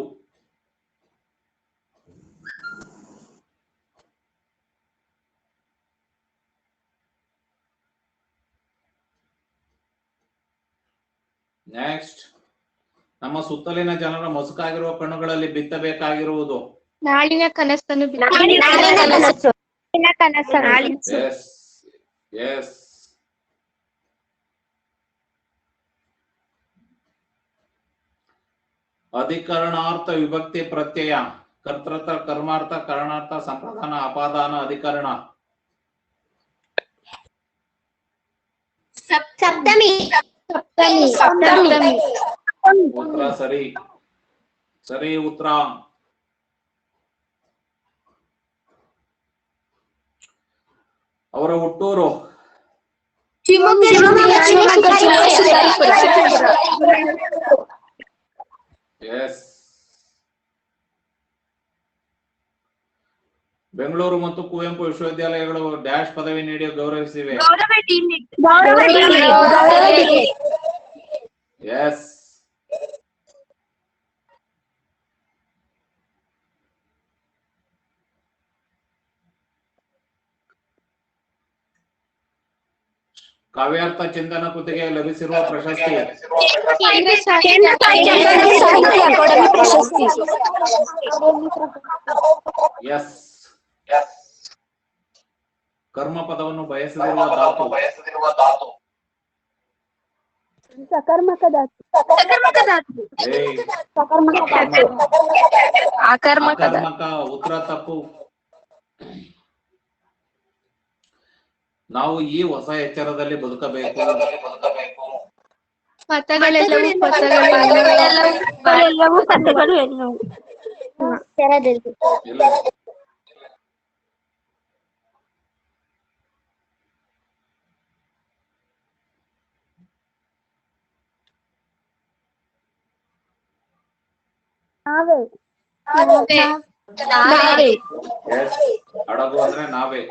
Speaker 1: ನೆಕ್ಸ್ಟ್, ನಮ್ಮ ಸುತ್ತಲಿನ ಜನರ ಮೊಸುಕಾಗಿರುವ ಕಣ್ಣುಗಳಲ್ಲಿ ಬಿತ್ತಬೇಕಾಗಿರುವುದು?
Speaker 2: ನಾಳಿನ ಕನಸನ್ನು
Speaker 1: ಎಸ್, ಎಸ್. ಅಧಿಕರಣಾರ್ಥ ವಿಭಕ್ತಿ ಪ್ರತ್ಯಯ ಕರ್ತೃರ್ಥ ಕರ್ಮಾರ್ಥ ಕರಣಾರ್ಥ ಸಂಪ್ರದಾನ ಅಪಾದಾನ ಅಧಿಕರಣ.
Speaker 3: ಸಪ್ತಮಿ.
Speaker 1: ಉತ್ತರ ಸರಿ. ಸರಿ ಉತ್ತರ. ಅವರ ಹುಟ್ಟೂರು? ಎಸ್. ಬೆಂಗಳೂರು ಮತ್ತು ಕುವೆಂಪು ವಿಶ್ವವಿದ್ಯಾಲಯಗಳು ಡ್ಯಾಶ್ ಪದವಿ ನೀಡಿ ಗೌರವಿಸಿವೆ? ಎಸ್. ಕಾವ್ಯಾರ್ಥ ಚಿಂತನ ಕೃತಿಗೆ ಲಭಿಸಿರುವ ಪ್ರಶಸ್ತಿ? ಎಸ್. ಕರ್ಮ ಪದವನ್ನು ಬಯಸದಿರುವ ಧಾತು.
Speaker 3: ಸಕರ್ಮಕ ಧಾತು.
Speaker 1: ಏಯ್,
Speaker 2: ಆಕರ್ಮಕ
Speaker 1: ಅಕರ್ಮಕ. ಉತ್ತರ ತಪ್ಪು. ನಾವು ಈ ಹೊಸ ಎಚ್ಚರದಲ್ಲಿ ಬದುಕಬೇಕು.
Speaker 2: ಮತಗಳೆಲ್ಲವೂ ಪಥಗಳು
Speaker 3: ಎಲ್ಲವೂ ಪದಗಳು ಎನ್ನುವು.
Speaker 1: ಇಲ್ಲ. ಎಸ್. ಹಡಗು ಅಂದ್ರೆ ನಾವೇ.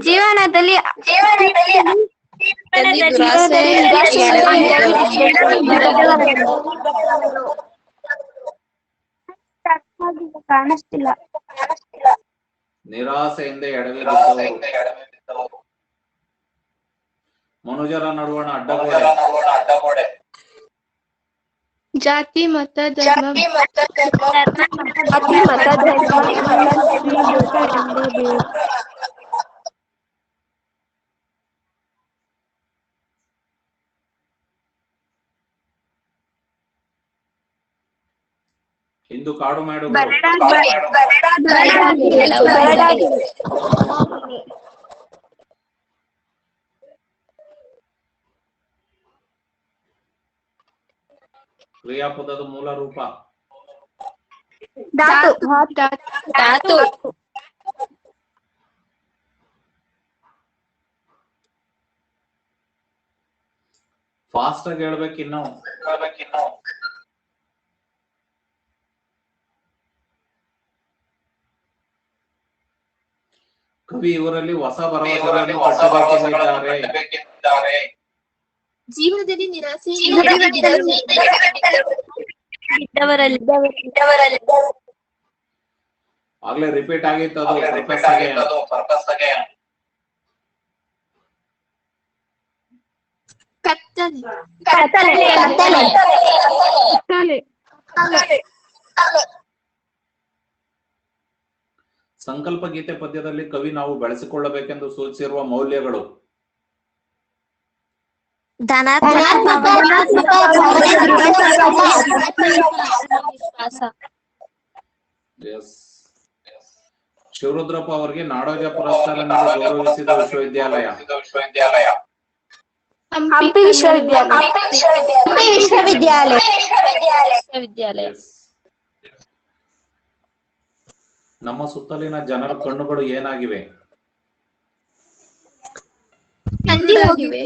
Speaker 3: ಜೀವನದಲ್ಲಿ ಕಾಣಿಸ್ತಿಲ್ಲ.
Speaker 1: ನಿರಾಸೆಯಿಂದ ಎಡವಿ ಬಿದ್ದವರು. ಮನುಜರ ನಡುವಣ ಅಡ್ಡಗೋಡೆ.
Speaker 2: ಜಾತಿ ಮತ ಧರ್ಮ
Speaker 1: ಇಂದು ಕಾಡು ಮೇಡುಗಳು. ಕ್ರಿಯಾಪದದ ಮೂಲ ರೂಪ.
Speaker 2: ಧಾತು.
Speaker 1: ಫಾಸ್ಟ್ ಆಗಿ ಹೇಳ್ಬೇಕಿನ್ನು. ಕವಿ ಇವರಲ್ಲಿ ಹೊಸ ಭರವಸೆಗಳನ್ನು ಕಟ್ಟಬೇಕೆಂದಿದ್ದಾರೆ.
Speaker 2: ಜೀವನದಲ್ಲಿ ನಿರಾಸೆ
Speaker 1: ಆಗ್ಲೇ ರಿಪೀಟ್ ಆಗಿತ್ತು ಅದು. ಸಂಕಲ್ಪ ಗೀತೆ ಪದ್ಯದಲ್ಲಿ ಕವಿ ನಾವು ಬೆಳೆಸಿಕೊಳ್ಳಬೇಕೆಂದು ಸೂಚಿಸಿರುವ ಮೌಲ್ಯಗಳು. ಶಿವರುದ್ರಪ್ಪ ಅವರಿಗೆ ನಾಡೋಜ ಪುರಸ್ಕಾರ ನೀಡಿ ಗೌರವಿಸಿದ ವಿಶ್ವವಿದ್ಯಾಲಯ.
Speaker 3: ಹಂಪಿ ವಿಶ್ವವಿದ್ಯಾಲಯ.
Speaker 1: ನಮ್ಮ ಸುತ್ತಲಿನ ಜನರ ಕಣ್ಣುಗಳು ಏನಾಗಿವೆ?
Speaker 2: ಕಂದಿ ಹೋಗಿವೆ.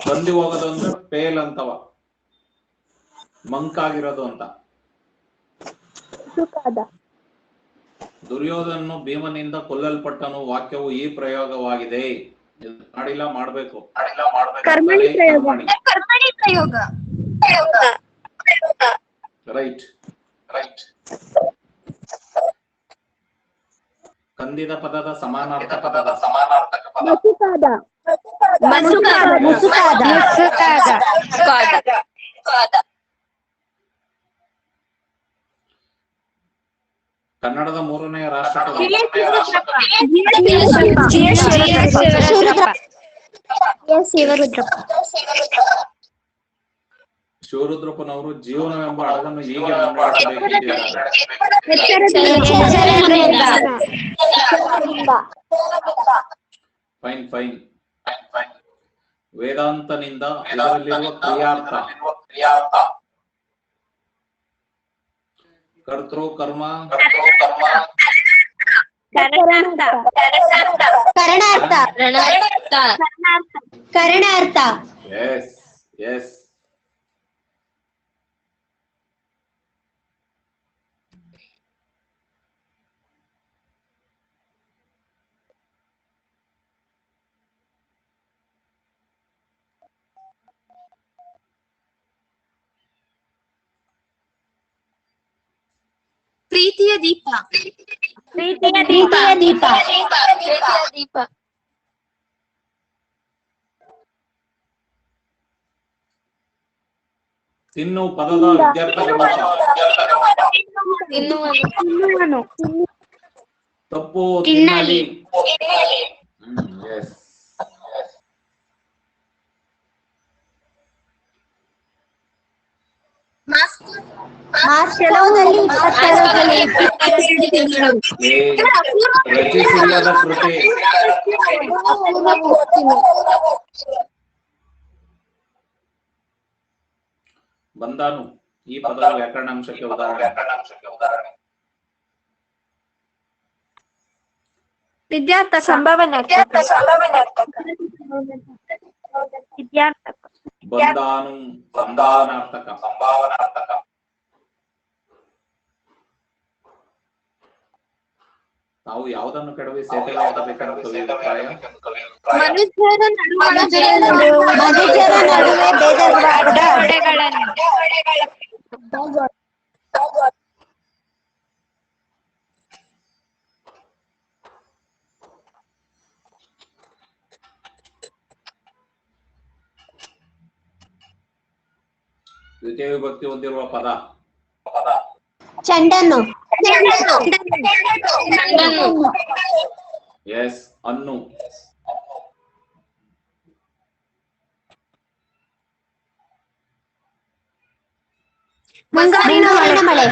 Speaker 1: ಕಂದಿ ಹೋಗೋದು ಅಂದ್ರೆ ಪೇಲ್ ಅಂತವ, ಮಂಕಾಗಿರೋದು ಅಂತ. ದುರ್ಯೋಧನನು ಭೀಮನಿಂದ ಕೊಲ್ಲಲ್ಪಟ್ಟನು. ವಾಕ್ಯವು ಈ ಪ್ರಯೋಗವಾಗಿದೆ. ಮಾಡಿಲ್ಲ, ಮಾಡ್ಬೇಕು. ರೈಟ್. ಕಂದಿದ ಪದದ ಸಮಾನಾರ್ಥಕ ಪದ. ಕನ್ನಡದ ಮೂರನೆಯ ರಾಷ್ಟ್ರಕವಿ. ಶಿವರುದ್ರಪ್ಪನವರು ಜೀವನವೆಂಬ ಹಡಗನ್ನು ಹೀಗೆ ಮುನ್ನಡೆಸಬೇಕೆಂದಿದ್ದಾರೆ. ಫೈನ್. ವೇದಾಂತನಿಂದ ಇದರಲ್ಲಿರುವ ಕ್ರಿಯಾರ್ಥ. ಕರ್ತೃ ಕರ್ಮ
Speaker 3: ಕರಣಾರ್ಥ.
Speaker 1: ಎಸ್.
Speaker 5: ಪ್ರೀತಿಯ ದೀಪ.
Speaker 4: ಪ್ರೀತಿಯ
Speaker 5: ದೀಪ.
Speaker 2: ದೀಪ.
Speaker 1: ತಿನ್ನು ಪದದ ವಿದ್ಯಾರ್ಥಿ
Speaker 2: ತಿನ್ನುವನು.
Speaker 1: ತಪ್ಪು. ತಿನ್ನಲಿ. ಎಸ್. ರಚಿಸಿಲ್ಲದ ಕೃತಿ. ಬಂದಾನು ಈ ಪದದ ವ್ಯಾಕರಣಾಂಶಕ್ಕೆ ಉದಾಹರಣೆ.
Speaker 3: ವಿದ್ಯಾರ್ಥಕ.
Speaker 1: ಬಂದಾನು ಸಂಭಾವನಾರ್ಥಕ. ನಾವು ಯಾವುದನ್ನು ಕೆಡವಿ ಸೇತುವೆ ಆಗಬೇಕೆಂದು ಕವಿ ಅಭಿಪ್ರಾಯ.
Speaker 5: ಮನುಷ್ಯರ ನಡುವೆ
Speaker 1: ದ್ವಿತೀಯ ವಿಭಕ್ತಿ ಹೊಂದಿರುವ ಪದ.
Speaker 5: ಚೆಂಡನ್ನು.
Speaker 1: ಎಸ್. ಅನ್ನು.
Speaker 5: ಮುಂಗಾರಿನ ಮಳೆ.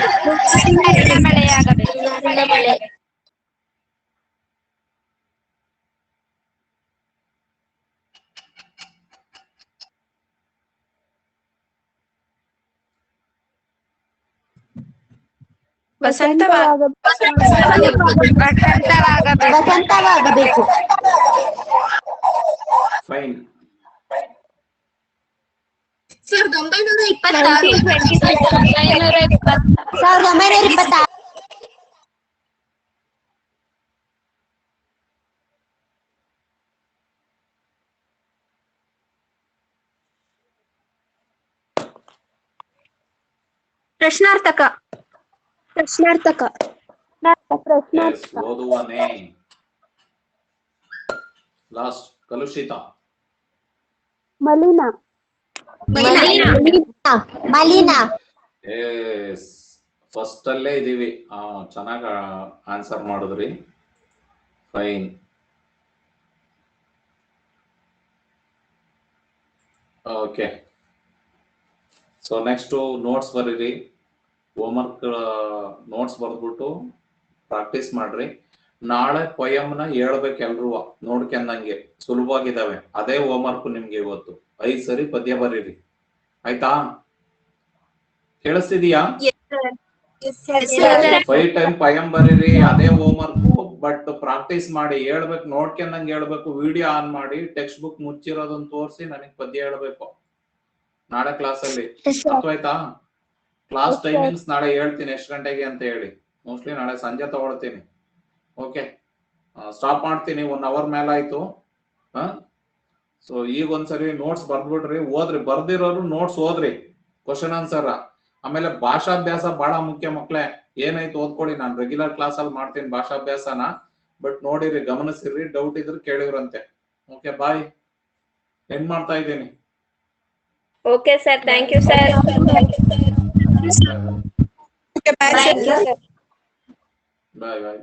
Speaker 5: ವಸಂತವಾಗಬೇಕು.
Speaker 1: ಫೈನ್.
Speaker 5: 1926.
Speaker 3: ಪ್ರಶ್ನಾರ್ಥಕ.
Speaker 1: Yes, ಓದುವನೇ. ಲಾಸ್ಟ್. ಕಲುಷಿತ.
Speaker 5: ಮಲಿನ.
Speaker 1: ಎಸ್. ಫಸ್ಟ್ ಅಲ್ಲೇ ಇದೀವಿ. ಚೆನ್ನಾಗ ಆನ್ಸರ್ ಮಾಡಿದ್ರಿ. Fine. Okay. So next notes ಬರೀರಿ. ಹೋಮ್ವರ್ಕ್ ನೋಟ್ಸ್ ಬರ್ದ್ಬಿಟ್ಟು ಪ್ರಾಕ್ಟೀಸ್ ಮಾಡ್ರಿ. ನಾಳೆ ಪೊಯಮ್ನ ಹೇಳ್ಬೇಕು ಎಲ್ರು ನೋಡ್ಕೊಂಡಂಗೆ. ಸುಲಭವಾಗಿದ್ದಾವೆ. ಅದೇ ಹೋಮ್ವರ್ಕ್ ನಿಮ್ಗೆ ಇವತ್ತು. 5 ಸರಿ ಪದ್ಯ ಬರೀರಿ. ಆಯ್ತಾ? ಕೇಳಿಸ್ತಿದೀಯಾ? 5 ಟೈಮ್ ಪೊಯಮ್ ಬರೀರಿ. ಅದೇ ಹೋಮ್ವರ್ಕ್. ಬಟ್ ಪ್ರಾಕ್ಟೀಸ್ ಮಾಡಿ ಹೇಳ್ಬೇಕು. ನೋಡ್ಕೊಂಡಂಗೆ ಹೇಳ್ಬೇಕು. ವಿಡಿಯೋ ಆನ್ ಮಾಡಿ ಟೆಕ್ಸ್ಟ್ ಬುಕ್ ಮುಚ್ಚಿರೋದನ್ನ ತೋರಿಸಿ ನನಗೆ ಪದ್ಯ ಹೇಳ್ಬೇಕು ನಾಳೆ ಕ್ಲಾಸ್ ಅಲ್ಲಿ. ಅರ್ಥವಾಯ್ತಾ? ಕ್ಲಾಸ್ ಟೈಮಿಂಗ್ಸ್ ನಾಳೆ ಹೇಳ್ತೀನಿ ಎಷ್ಟು ಗಂಟೆಗೆ ಅಂತ ಹೇಳಿ. ಮೋಸ್ಟ್ಲಿ ನಾಳೆ ಸಂಜೆ ತಗೊಳ್ತೀನಿ. ಓಕೆ, ಸ್ಟಾಪ್ ಮಾಡ್ತೀನಿ. 1 ಅವರ್ ಮೇಲಾಯ್ತು. ಸೊ ಈಗ ಒಂದ್ಸರಿ ನೋಟ್ಸ್ ಬರ್ದ್ಬಿಡ್ರಿ. ಓದ್ರಿ. ಬರ್ದಿರೋರು ನೋಟ್ಸ್ ಓದ್ರಿ. Question answer. ಆಮೇಲೆ ಭಾಷಾಭ್ಯಾಸ ಬಹಳ ಮುಖ್ಯ ಮಕ್ಳೇ. ಏನಾಯ್ತು ಓದ್ಕೊಳ್ಳಿ. ನಾನು ರೆಗ್ಯುಲರ್ ಕ್ಲಾಸ್ ಅಲ್ಲಿ ಮಾಡ್ತೀನಿ ಭಾಷಾಭ್ಯಾಸನ. ಬಟ್ ನೋಡಿರಿ, ಗಮನಿಸಿರ್ರಿ. ಡೌಟ್ ಇದ್ರೆ ಕೇಳಿವ್ರಂತೆ. ಓಕೆ, ಬಾಯ್. ಎಂಡ್ ಮಾಡ್ತಾ ಇದ್ದೀನಿ.
Speaker 4: Okay sir, thank you sir.
Speaker 1: Bye bye.